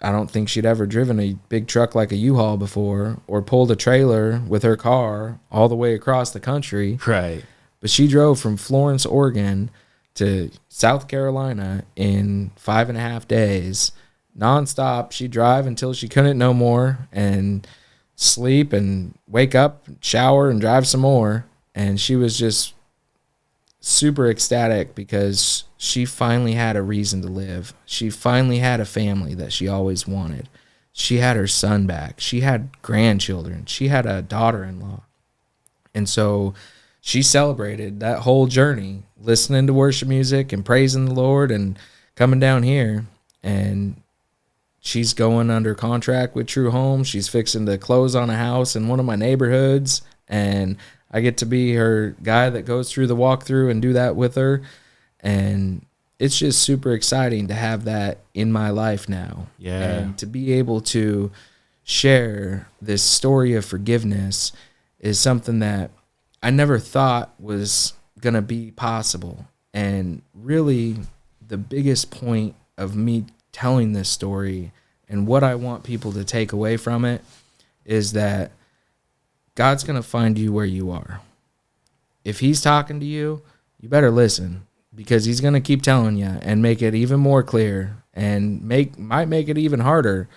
I don't think she'd ever driven a big truck like a U-Haul before, or pulled a trailer with her car all the way across the country. Right. But she drove from Florence, Oregon to South Carolina in 5.5 days, nonstop. She'd drive until she couldn't no more, and sleep and wake up, shower, and drive some more. And she was just super ecstatic because she finally had a reason to live. She finally had a family that she always wanted. She had her son back. She had grandchildren. She had a daughter-in-law. And so she celebrated that whole journey, listening to worship music and praising the Lord and coming down here. And she's going under contract with True Home. She's fixing to close on a house in one of my neighborhoods. And I get to be her guy that goes through the walkthrough and do that with her. And it's just super exciting to have that in my life now. Yeah. And to be able to share this story of forgiveness is something that I never thought was going to be possible. And really, the biggest point of me telling this story and what I want people to take away from it is that God's going to find you where you are. If he's talking to you, you better listen, because he's going to keep telling you and make it even more clear and might make it even harder,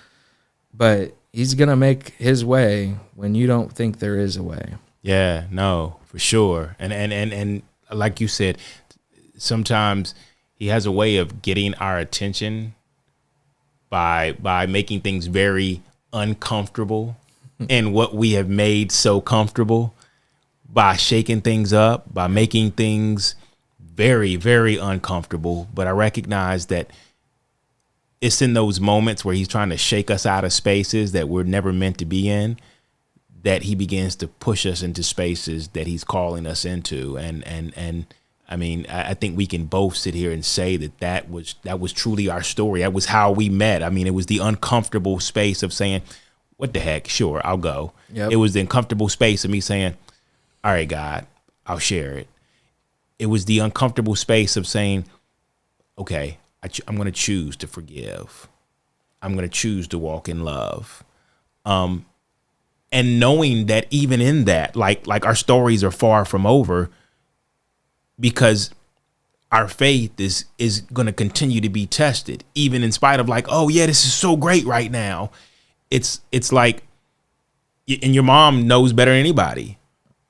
but he's going to make his way when you don't think there is a way. Yeah, no, for sure. And like you said, sometimes he has a way of getting our attention by making things very uncomfortable and what we have made so comfortable, by shaking things up, by making things very, very uncomfortable. But I recognize that it's in those moments where he's trying to shake us out of spaces that we're never meant to be in, that he begins to push us into spaces that he's calling us into. And I mean, I think we can both sit here and say that was truly our story. That was how we met. I mean, it was the uncomfortable space of saying, what the heck? Sure, I'll go. Yep. It was the uncomfortable space of me saying, all right, God, I'll share it. It was the uncomfortable space of saying, okay, I'm going to choose to forgive. I'm going to choose to walk in love. And knowing that even in that, like our stories are far from over, because our faith is going to continue to be tested, even in spite of like, oh yeah, this is so great right now. It's like, and your mom knows better than anybody,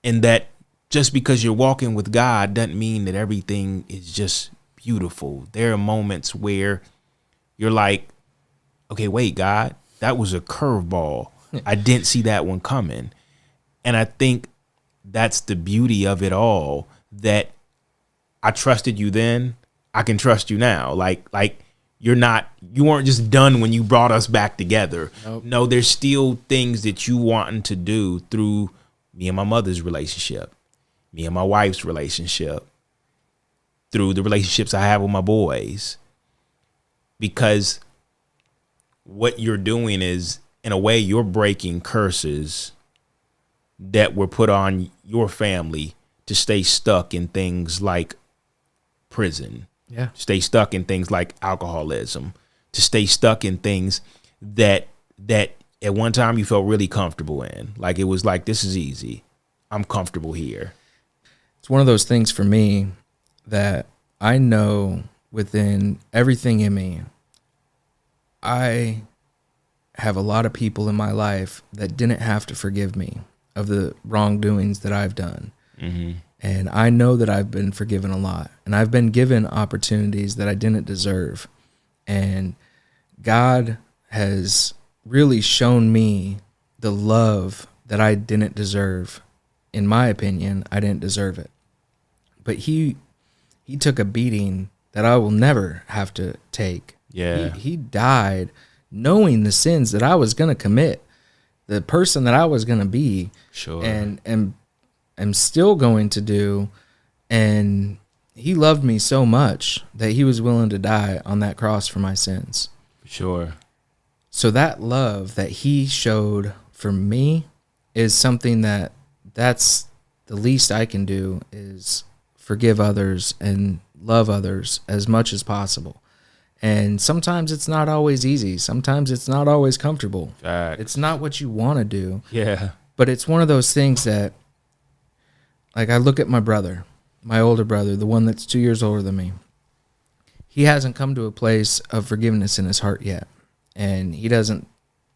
and that just because you're walking with God doesn't mean that everything is just beautiful. There are moments where you're like, okay, wait, God, that was a curveball. I didn't see that one coming. And I think that's the beauty of it all, that I trusted you then, I can trust you now. Like you weren't just done when you brought us back together. Nope. No, there's still things that you wanting to do through me and my mother's relationship, me and my wife's relationship, through the relationships I have with my boys. Because what you're doing is, in a way, you're breaking curses that were put on your family to stay stuck in things like prison, stay stuck in things like alcoholism, to stay stuck in things that at one time you felt really comfortable in. Like it was like, this is easy. I'm comfortable here. It's one of those things for me that I know within everything in me, I have a lot of people in my life that didn't have to forgive me of the wrongdoings that I've done. Mm-hmm. And I know that I've been forgiven a lot, and I've been given opportunities that I didn't deserve. And God has really shown me the love that I didn't deserve. In my opinion, I didn't deserve it. But he took a beating that I will never have to take. Yeah. He died knowing the sins that I was going to commit, the person that I was going to be, sure, and am still going to do. And he loved me so much that he was willing to die on that cross for my sins. Sure. So that love that he showed for me is something that's the least I can do, is forgive others and love others as much as possible. And sometimes it's not always easy. Sometimes it's not always comfortable. Facts. It's not what you want to do. Yeah. But it's one of those things that, like, I look at my brother, my older brother, the one that's 2 years older than me. He hasn't come to a place of forgiveness in his heart yet. And he doesn't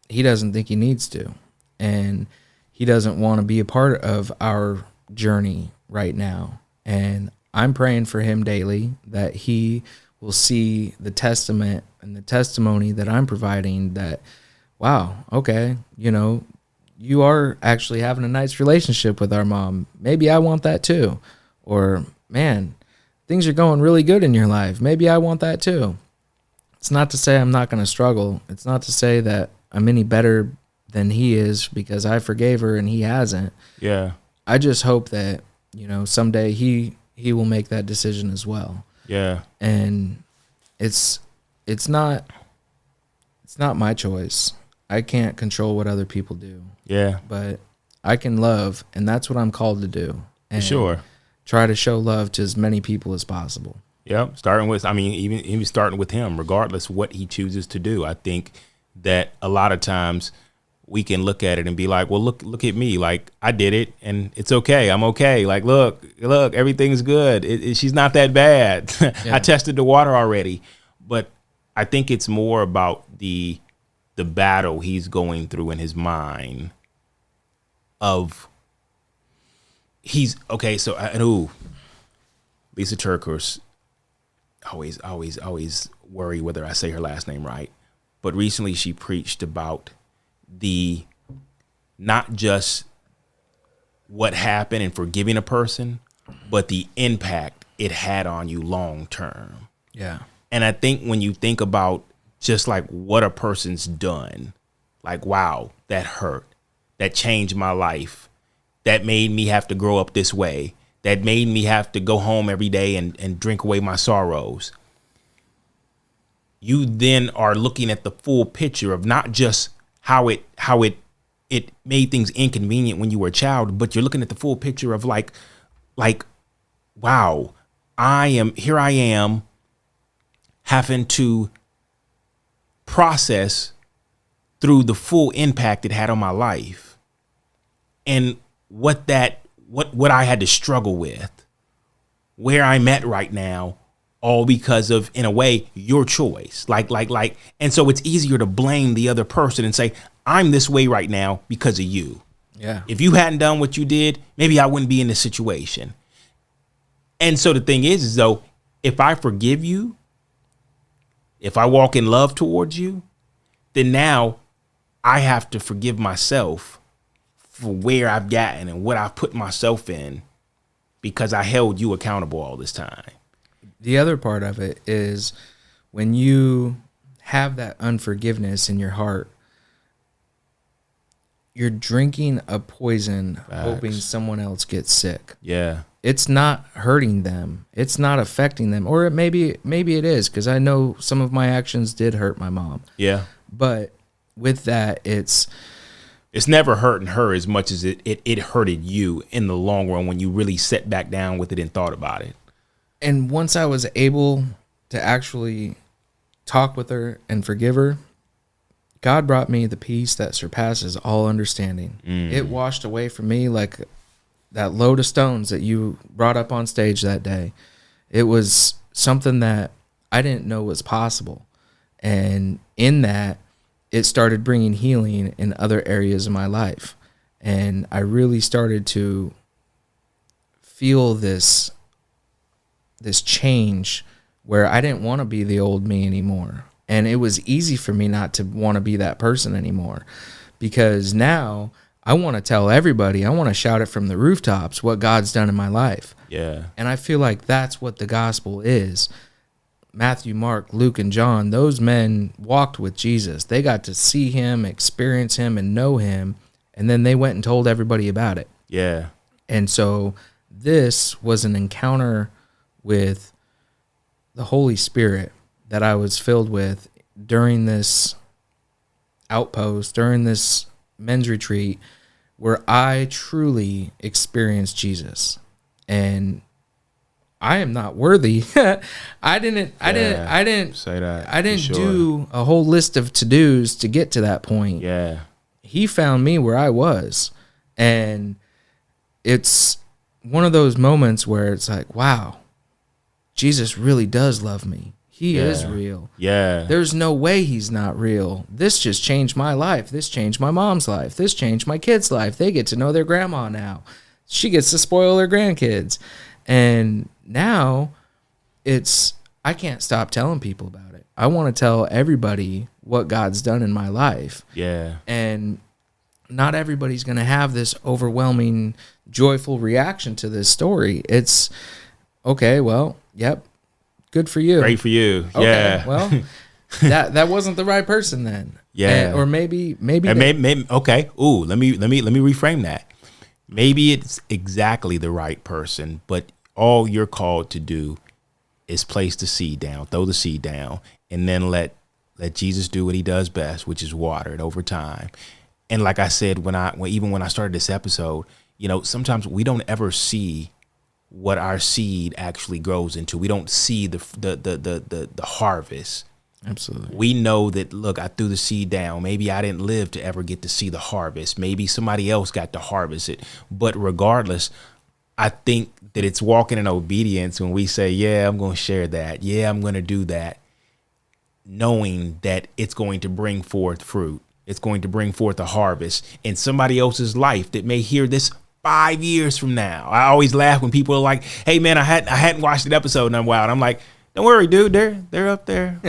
think he needs to. And he doesn't want to be a part of our journey right now. And I'm praying for him daily that he will see the testament and the testimony that I'm providing, that, wow, okay, you are actually having a nice relationship with our mom. Maybe I want that too. Or, man, things are going really good in your life. Maybe I want that too. It's not to say I'm not going to struggle. It's not to say that I'm any better than he is because I forgave her and he hasn't. Yeah. I just hope that, someday he will make that decision as well. Yeah. And it's not my choice. I can't control what other people do. Yeah. But I can love, and that's what I'm called to do. And For sure. Try to show love to as many people as possible. Yep. Even starting with him, regardless what he chooses to do. I think that a lot of times we can look at it and be like, well, look at me. Like, I did it and it's okay. I'm okay. Like, look, everything's good. She's not that bad. Yeah. I tested the water already. But I think it's more about the battle he's going through in his mind of Lisa Turkhurst, always worry whether I say her last name right. But recently she preached about not just what happened and forgiving a person, but the impact it had on you long term. Yeah. And I think when you think about just like what a person's done, like, wow, that hurt, that changed my life, that made me have to grow up this way, that made me have to go home every day and drink away my sorrows. You then are looking at the full picture of not just how it made things inconvenient when you were a child, but you're looking at the full picture of like, wow, I am having to process through the full impact it had on my life and what I had to struggle with, where I'm at right now, all because of, in a way, your choice. And so it's easier to blame the other person and say, I'm this way right now because of you. Yeah. If you hadn't done what you did, maybe I wouldn't be in this situation. And so the thing is though, if I forgive you, if I walk in love towards you, then now I have to forgive myself for where I've gotten and what I've put myself in because I held you accountable all this time. The other part of it is when you have that unforgiveness in your heart, you're drinking a poison, hoping someone else gets sick. Yeah. It's not hurting them. It's not affecting them. Or maybe it is, because I know some of my actions did hurt my mom. Yeah. But with that, it's never hurting her as much as it hurted you in the long run when you really sat back down with it and thought about it. And once I was able to actually talk with her and forgive her, God brought me the peace that surpasses all understanding. It washed away from me like that load of stones that you brought up on stage that day. It was something that I didn't know was possible. And in that, it started bringing healing in other areas of my life. And I really started to feel this change where I didn't want to be the old me anymore. And it was easy for me not to want to be that person anymore, because now I want to tell everybody, I want to shout it from the rooftops what God's done in my life. Yeah. And I feel like that's what the gospel is. Matthew, Mark, Luke, and John, those men walked with Jesus. They got to see him, experience him, and know him. And then they went and told everybody about it. Yeah. And so this was an encounter with the Holy Spirit that I was filled with during this outpost, during this men's retreat, where I truly experienced Jesus. And I am not worthy. I didn't say that. I didn't do a whole list of to-dos to get to that point. Yeah. He found me where I was. And it's one of those moments where it's like, wow, Jesus really does love me. He is real. Yeah. There's no way he's not real. This just changed my life. This changed my mom's life. This changed my kids' life. They get to know their grandma now. She gets to spoil their grandkids. And now I can't stop telling people about it. I want to tell everybody what God's done in my life. Yeah. And not everybody's going to have this overwhelming, joyful reaction to this story. It's, okay, well, yep, good for you. Great for you. Okay, yeah. Well, that wasn't the right person then. Yeah. Or maybe okay. Ooh, let me reframe that. Maybe it's exactly the right person, but all you're called to do is place the seed down, throw the seed down, and then let Jesus do what he does best, which is water it over time. And like I said, when I started this episode, sometimes we don't ever see what our seed actually grows into. We don't see the harvest. Absolutely. We know that, look, I threw the seed down. Maybe I didn't live to ever get to see the harvest. Maybe somebody else got to harvest it. But regardless, I think that it's walking in obedience when we say, yeah, I'm going to share that. Yeah, I'm going to do that. Knowing that it's going to bring forth fruit. It's going to bring forth a harvest in somebody else's life that may hear this 5 years from now. I always laugh when people are like, hey, man, I hadn't watched an episode in a while. And I'm like, don't worry, dude. They're up there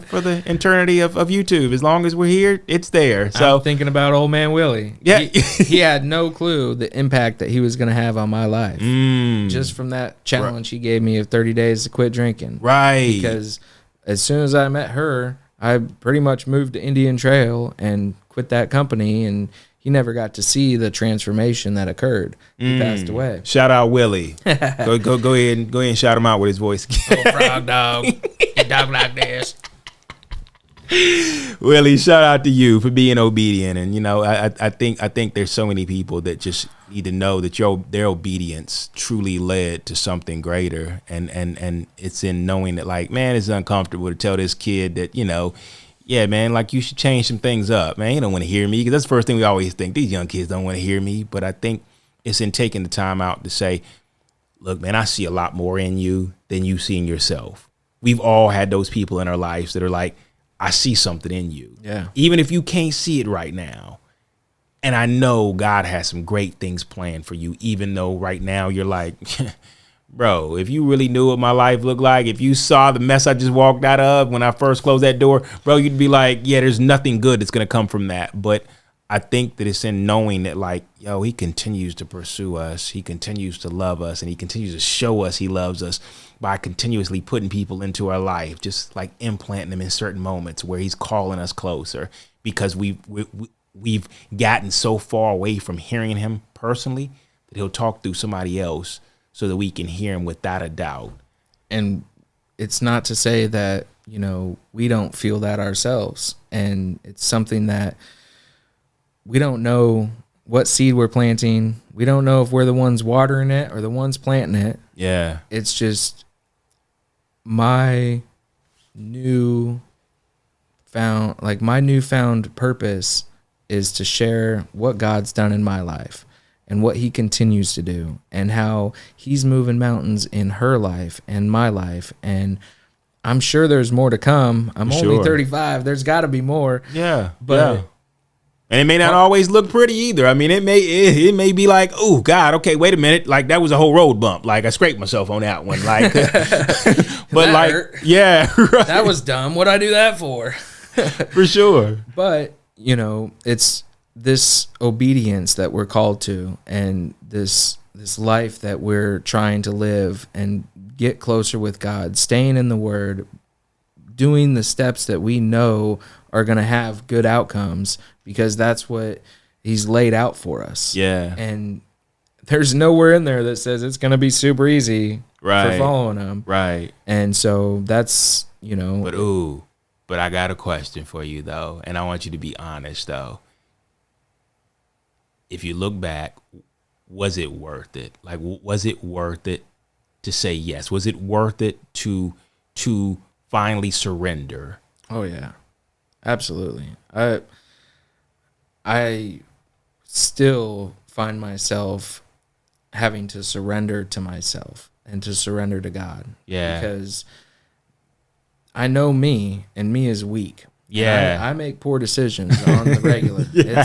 for the eternity of YouTube. As long as we're here, it's there. So I'm thinking about old man Willie. Yeah. He had no clue the impact that he was going to have on my life. Just from that challenge he gave me of 30 days to quit drinking. Right. Because as soon as I met her, I pretty much moved to Indian Trail and quit that company, and he never got to see the transformation that occurred. He passed away. Shout out Willie. go ahead and shout him out with his voice. Oh, frog dog. You dog like this. Willie, shout out to you for being obedient. And I think there's so many people that just need to know that their obedience truly led to something greater. And it's in knowing that, like, man, it's uncomfortable to tell this kid that, yeah, man, like, you should change some things up, man. You don't want to hear me, because that's the first thing we always think. These young kids don't want to hear me. But I think it's in taking the time out to say, look, man, I see a lot more in you than you see in yourself. We've all had those people in our lives that are like, I see something in you. Yeah. Even if you can't see it right now. And I know God has some great things planned for you, even though right now you're like, bro, if you really knew what my life looked like, if you saw the mess I just walked out of when I first closed that door, bro, you'd be like, yeah, there's nothing good that's going to come from that. But I think that it's in knowing that, like, yo, he continues to pursue us. He continues to love us, and he continues to show us he loves us by continuously putting people into our life, just like implanting them in certain moments where he's calling us closer, because we've gotten so far away from hearing him personally that he'll talk through somebody else so that we can hear him without a doubt. And it's not to say that, we don't feel that ourselves. And it's something that we don't know what seed we're planting. We don't know if we're the ones watering it or the ones planting it. Yeah. It's just my newfound purpose is to share what God's done in my life and what he continues to do and how he's moving mountains in her life and my life. And I'm sure there's more to come. I'm only 35. There's got to be more. Yeah. But yeah. And it may not always look pretty either. I mean, it may be like, oh God, okay, wait a minute, like that was a whole road bump. Like I scraped myself on that one. Like, but like, hurt. Yeah, right. That was dumb. What'd I do that for? For sure. But it's this obedience that we're called to, and this life that we're trying to live and get closer with God, staying in the Word, doing the steps that we know are going to have good outcomes, because that's what he's laid out for us. Yeah. And there's nowhere in there that says it's going to be super easy for following him. Right. And so that's, But I got a question for you, though, and I want you to be honest, though. If you look back, was it worth it? Like, was it worth it to say yes? Was it worth it to finally surrender? Oh, yeah. Absolutely. I still find myself having to surrender to myself and to surrender to God. Yeah. Because I know me, and me is weak. Yeah. I make poor decisions on the regular. Yeah.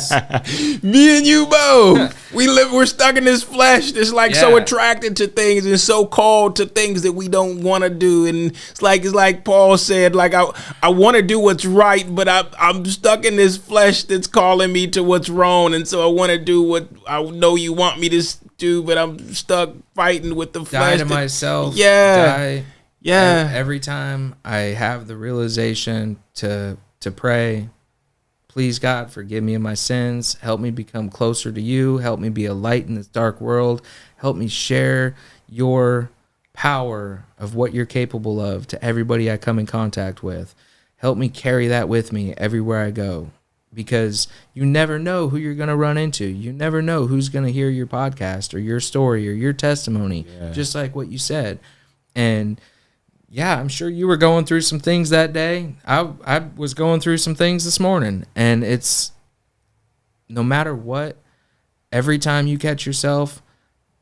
Me and you both. We're stuck in this flesh that's like so attracted to things and so called to things that we don't want to do. And it's like Paul said, like I want to do what's right, but I'm stuck in this flesh that's calling me to what's wrong. And so I want to do what I know you want me to do, but I'm stuck fighting with the flesh. Die to myself. Yeah. Die. Yeah. Every time I have the realization to pray, please God, forgive me of my sins. Help me become closer to you. Help me be a light in this dark world. Help me share your power of what you're capable of to everybody I come in contact with. Help me carry that with me everywhere I go, because you never know who you're going to run into. You never know who's going to hear your podcast or your story or your testimony, just like what you said. And yeah, I'm sure you were going through some things that day. I was going through some things this morning. And it's, no matter what, every time you catch yourself,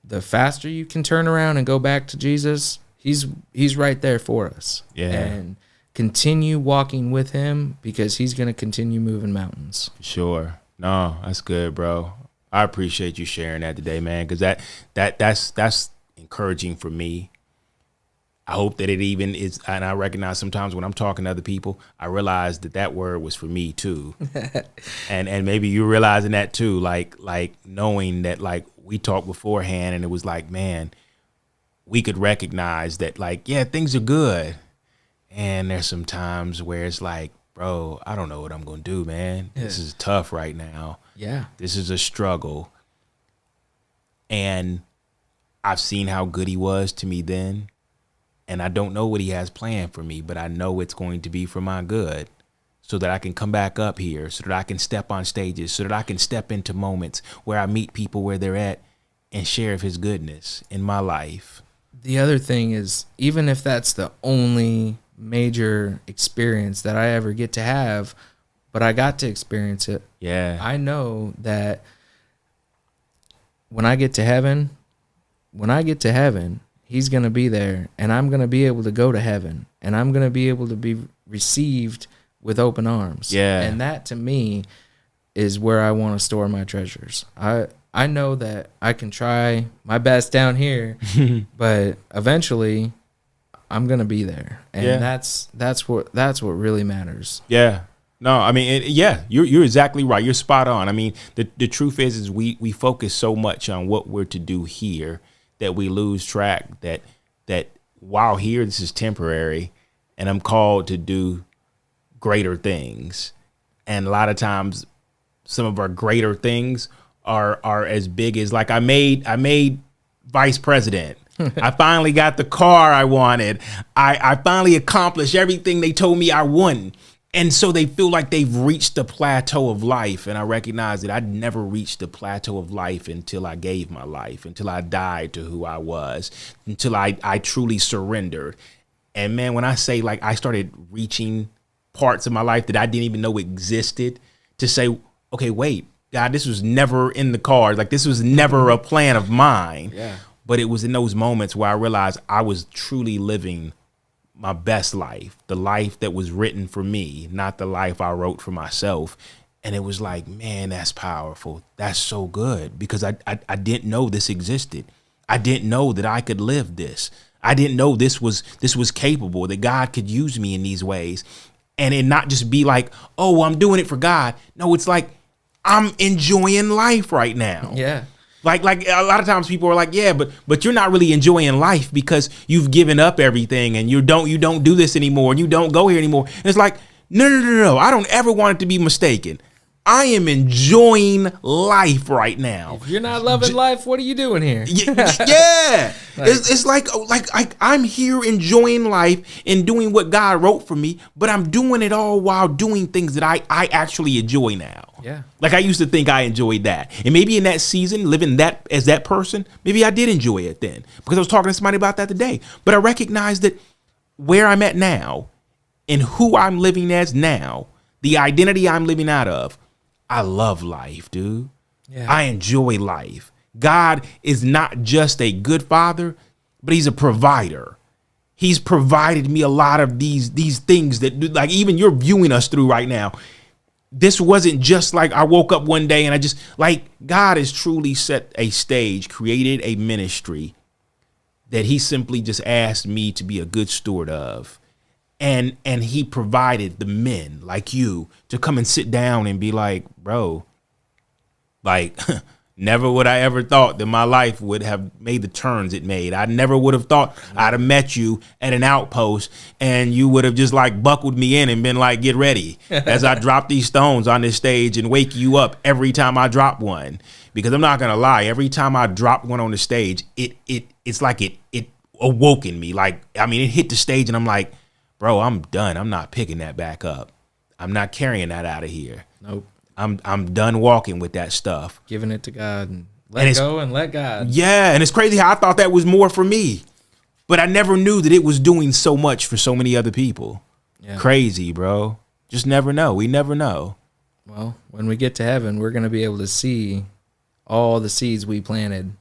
the faster you can turn around and go back to Jesus, he's right there for us. Yeah. And continue walking with him, because he's going to continue moving mountains. Sure. No, that's good, bro. I appreciate you sharing that today, man, because that's encouraging for me. I hope that it even is, and I recognize sometimes when I'm talking to other people, I realize that word was for me too. and maybe you're realizing that too, like knowing that, like, we talked beforehand and it was like, man, we could recognize that, like, yeah, things are good. And there's some times where it's like, bro, I don't know what I'm going to do, man. Yeah. This is tough right now. Yeah. This is a struggle. And I've seen how good he was to me then. And I don't know what he has planned for me, but I know it's going to be for my good, so that I can come back up here, so that I can step on stages, so that I can step into moments where I meet people where they're at and share of his goodness in my life. The other thing is, even if that's the only major experience that I ever get to have, but I got to experience it. Yeah. I know that when I get to heaven, he's going to be there, and I'm going to be able to go to heaven, and I'm going to be able to be received with open arms. Yeah. And that, to me, is where I want to store my treasures. I know that I can try my best down here, but eventually I'm going to be there. And that's what really matters. Yeah. No, I mean, yeah, you're exactly right. You're spot on. I mean, the truth is we focus so much on what we're to do here that we lose track that while here, this is temporary, and I'm called to do greater things. And a lot of times, some of our greater things are as big as, like, I made vice president. I finally got the car I wanted. I finally accomplished everything they told me I wouldn't. And so they feel like they've reached the plateau of life. And I recognize that I'd never reached the plateau of life until I gave my life, until I died to who I was, until I truly surrendered. And man, when I say, like, I started reaching parts of my life that I didn't even know existed, to say, okay, wait, God, this was never in the cards. Like, this was never a plan of mine. Yeah. But it was in those moments where I realized I was truly living my best life, the life that was written for me, not the life I wrote for myself. And it was like, man, that's powerful. That's so good, because I didn't know this existed. I didn't know that I could live this. I didn't know this was capable, that God could use me in these ways. And it not just be like, oh, I'm doing it for God. No, it's like, I'm enjoying life right now. Yeah. Like a lot of times people are like, yeah, but you're not really enjoying life because you've given up everything and you don't do this anymore. And you don't go here anymore. And it's like, no. I don't ever want it to be mistaken. I am enjoying life right now. If you're not loving life, what are you doing here? Yeah. It's like I'm here enjoying life and doing what God wrote for me, but I'm doing it all while doing things that I actually enjoy now. Yeah. Like, I used to think I enjoyed that. And maybe in that season, living that as that person, maybe I did enjoy it then, because I was talking to somebody about that today. But I recognize that where I'm at now and who I'm living as now, the identity I'm living out of, I love life, dude. Yeah. I enjoy life. God is not just a good father, but he's a provider. He's provided me a lot of these things that, like, even you're viewing us through right now. This wasn't just like I woke up one day and I just, like, God has truly set a stage, created a ministry that he simply just asked me to be a good steward of. And he provided the men like you to come and sit down and be like, bro, like, never would I ever thought that my life would have made the turns it made. I never would have thought I'd have met you at an outpost and you would have just, like, buckled me in and been like, get ready as I drop these stones on this stage and wake you up every time I drop one. Because I'm not going to lie, every time I drop one on the stage, it's like it awoke in me. Like, I mean, it hit the stage and I'm like, bro, I'm done. I'm not picking that back up. I'm not carrying that out of here. Nope. I'm done walking with that stuff. Giving it to God and let go and let God. Yeah, and it's crazy how I thought that was more for me. But I never knew that it was doing so much for so many other people. Yeah. Crazy, bro. Just never know. We never know. Well, when we get to heaven, we're going to be able to see all the seeds we planted.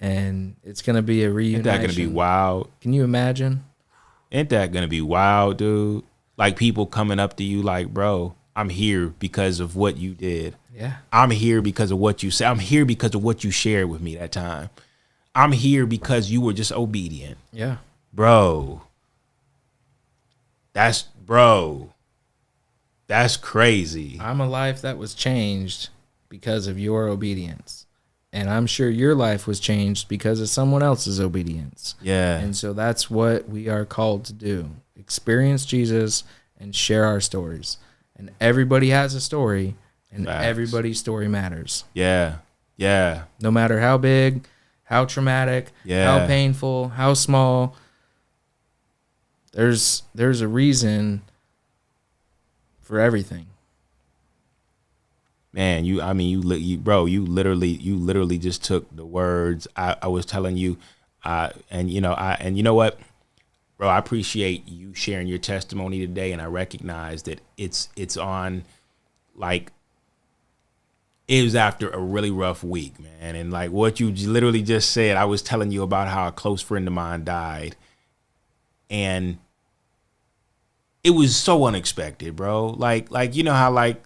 And it's going to be a reunion. Isn't that going to be wild? Can you imagine? Ain't that going to be wild, dude? Like, people coming up to you like, bro, I'm here because of what you did. Yeah. I'm here because of what you said. I'm here because of what you shared with me that time. I'm here because you were just obedient. Yeah. Bro. That's crazy. I'm a life that was changed because of your obedience. And I'm sure your life was changed because of someone else's obedience. Yeah. And so that's what we are called to do. Experience Jesus and share our stories. And everybody has a story, and Facts. Everybody's story matters. Yeah. Yeah. No matter how big, how traumatic, how painful, how small, there's a reason for everything. Man, you literally just took the words I was telling you, and you know what, bro, I appreciate you sharing your testimony today, and I recognize that it's on, like, it was after a really rough week, man, and like what you literally just said, I was telling you about how a close friend of mine died, and it was so unexpected, bro. Like you know how like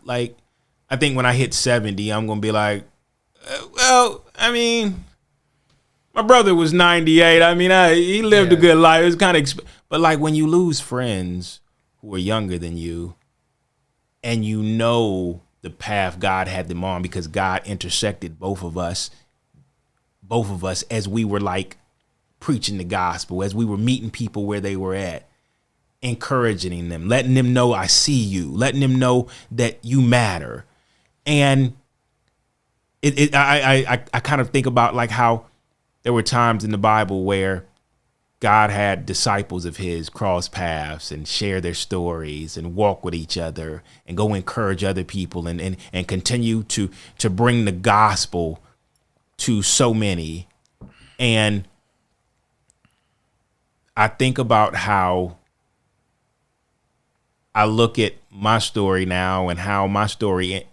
I think when I hit 70, I'm gonna be like, well, I mean, my brother was 98. I mean, he lived a good life. It was kind of, but like when you lose friends who are younger than you, and you know the path God had them on because God intersected both of us as we were like preaching the gospel, as we were meeting people where they were at, encouraging them, letting them know I see you, letting them know that you matter. And I kind of think about like how there were times in the Bible where God had disciples of his cross paths and share their stories and walk with each other and go encourage other people and continue to bring the gospel to so many. And I think about how I look at my story now and how my story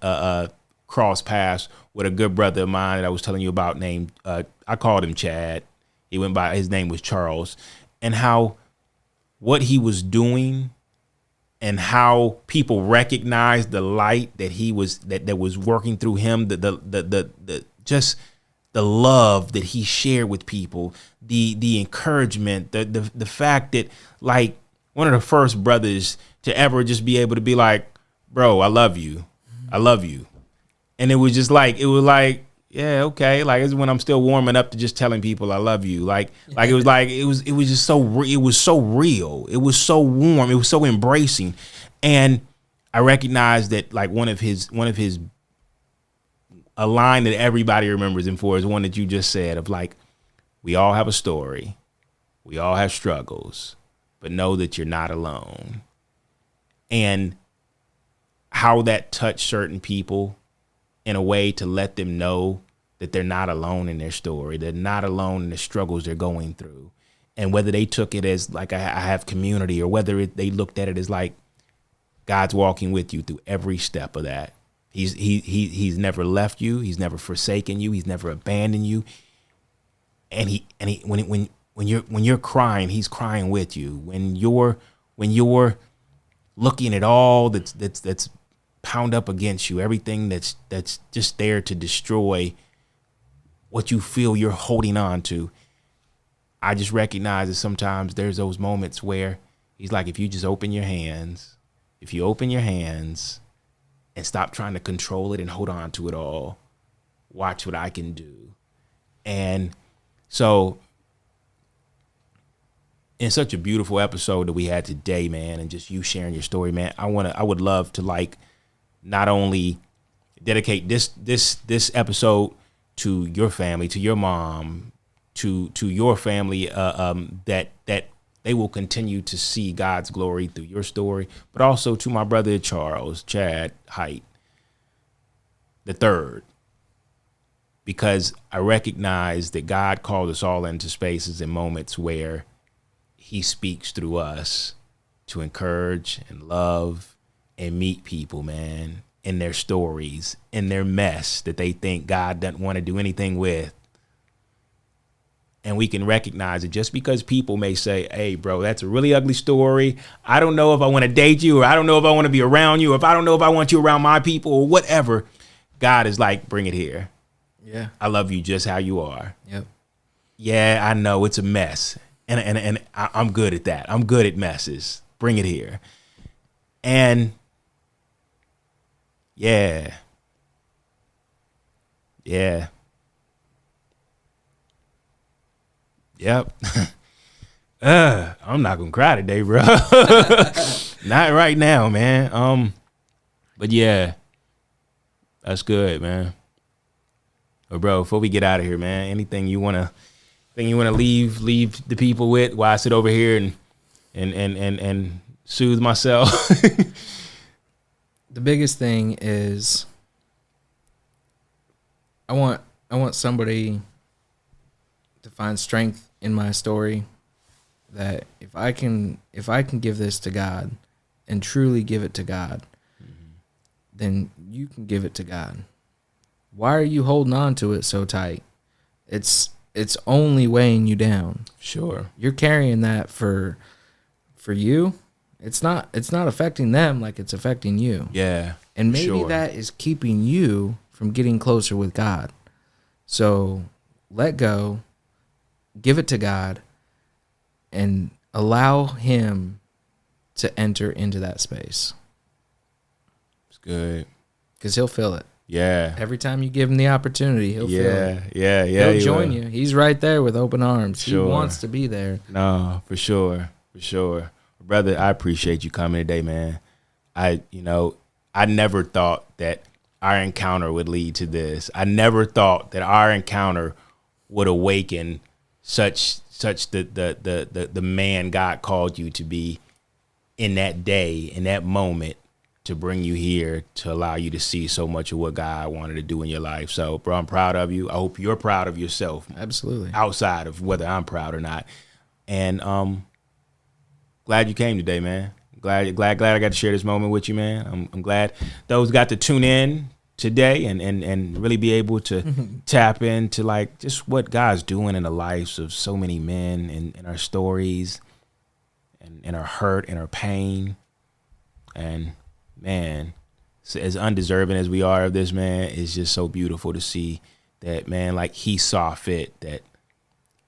cross paths with a good brother of mine that I was telling you about named, I called him Chad. He went by, his name was Charles, and how what he was doing and how people recognized the light that he was, that was working through him, the just the love that he shared with people, the encouragement, the fact that like one of the first brothers to ever just be able to be like, bro, I love you. I love you. And it was just like, yeah, okay. Like it's when I'm still warming up to just telling people I love you. Like it was like, it was just so, it was so real. It was so warm. It was so embracing. And I recognized that like one of his, a line that everybody remembers him for is one that you just said of like, we all have a story. We all have struggles, but know that you're not alone. And how that touched certain people in a way to let them know that they're not alone in their story. They're not alone in the struggles they're going through. And whether they took it as like, I have community, or whether they looked at it as like, God's walking with you through every step of that. He's never left you. He's never forsaken you. He's never abandoned you. And he when you're crying, he's crying with you. When you're looking at all that's pound up against you, everything that's just there to destroy what you feel you're holding on to. I just recognize that sometimes there's those moments where he's like, if you just open your hands, and stop trying to control it and hold on to it all, watch what I can do. And so in such a beautiful episode that we had today, man, and just you sharing your story, man, I would love to like not only dedicate this episode to your family, to your mom, to your family, that they will continue to see God's glory through your story, but also to my brother Charles, Chad Height the third, because I recognize that God called us all into spaces and moments where he speaks through us to encourage and love and meet people, man, in their stories, in their mess that they think God doesn't want to do anything with. And we can recognize it just because people may say, hey, bro, that's a really ugly story. I don't know if I want to date you, or I don't know if I want to be around you, or if I don't know if I want you around my people or whatever. God is like, bring it here. Yeah. I love you just how you are. Yep. Yeah, I know it's a mess. And I'm good at that. I'm good at messes. Bring it here. And yeah. Yep. I'm not gonna cry today, bro. Not right now, man. But yeah, that's good, man. But bro, before we get out of here, man, anything you wanna leave the people with while I sit over here and soothe myself? The biggest thing is I want somebody to find strength in my story, that if I can give this to God and truly give it to God, then you can give it to God. Why are you holding on to it so tight? It's only weighing you down. Sure. You're carrying that for you. It's not affecting them like it's affecting you. Yeah. And maybe sure. that is keeping you from getting closer with God. So let go, give it to God, and allow him to enter into that space. Good. Because he'll feel it. Yeah. Every time you give him the opportunity, he'll feel it. Yeah. He'll join you. He's right there with open arms. Sure. He wants to be there. No, for sure. Brother, I appreciate you coming today, man. I never thought that our encounter would lead to this. I never thought that our encounter would awaken such the man God called you to be in that day, in that moment, to bring you here, to allow you to see so much of what God wanted to do in your life. So, bro, I'm proud of you. I hope you're proud of yourself. Absolutely. Outside of whether I'm proud or not. And glad you came today, man. Glad I got to share this moment with you, man. I'm glad those got to tune in today and really be able to tap into like just what God's doing in the lives of so many men and our stories and our hurt and our pain. And man, so as undeserving as we are of this, man, it's just so beautiful to see that, man, like he saw fit that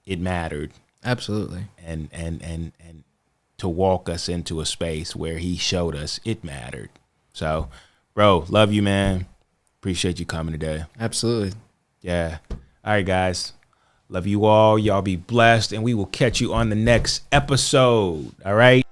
it mattered. Absolutely. And to walk us into a space where he showed us it mattered. So, bro, love you, man. Appreciate you coming today. Absolutely. Yeah. All right, guys. Love you all. Y'all be blessed, and we will catch you on the next episode. All right?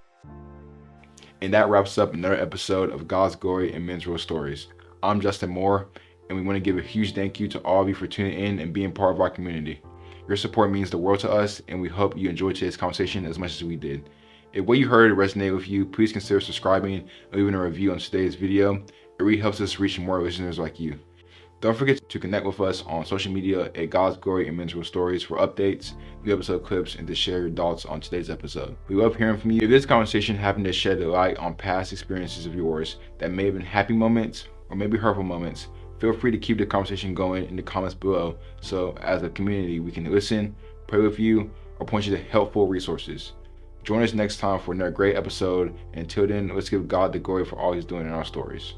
And that wraps up another episode of God's Glory and Men's Real Stories. I'm Justin Moore, and we want to give a huge thank you to all of you for tuning in and being part of our community. Your support means the world to us, and we hope you enjoyed today's conversation as much as we did. If what you heard resonated with you, please consider subscribing or leaving a review on today's video. It really helps us reach more listeners like you. Don't forget to connect with us on social media at God's Glory and Men's Real Stories for updates, new episode clips, and to share your thoughts on today's episode. We love hearing from you. If this conversation happened to shed a light on past experiences of yours that may have been happy moments or maybe hurtful moments, feel free to keep the conversation going in the comments below so as a community we can listen, pray with you, or point you to helpful resources. Join us next time for another great episode. And until then, let's give God the glory for all he's doing in our stories.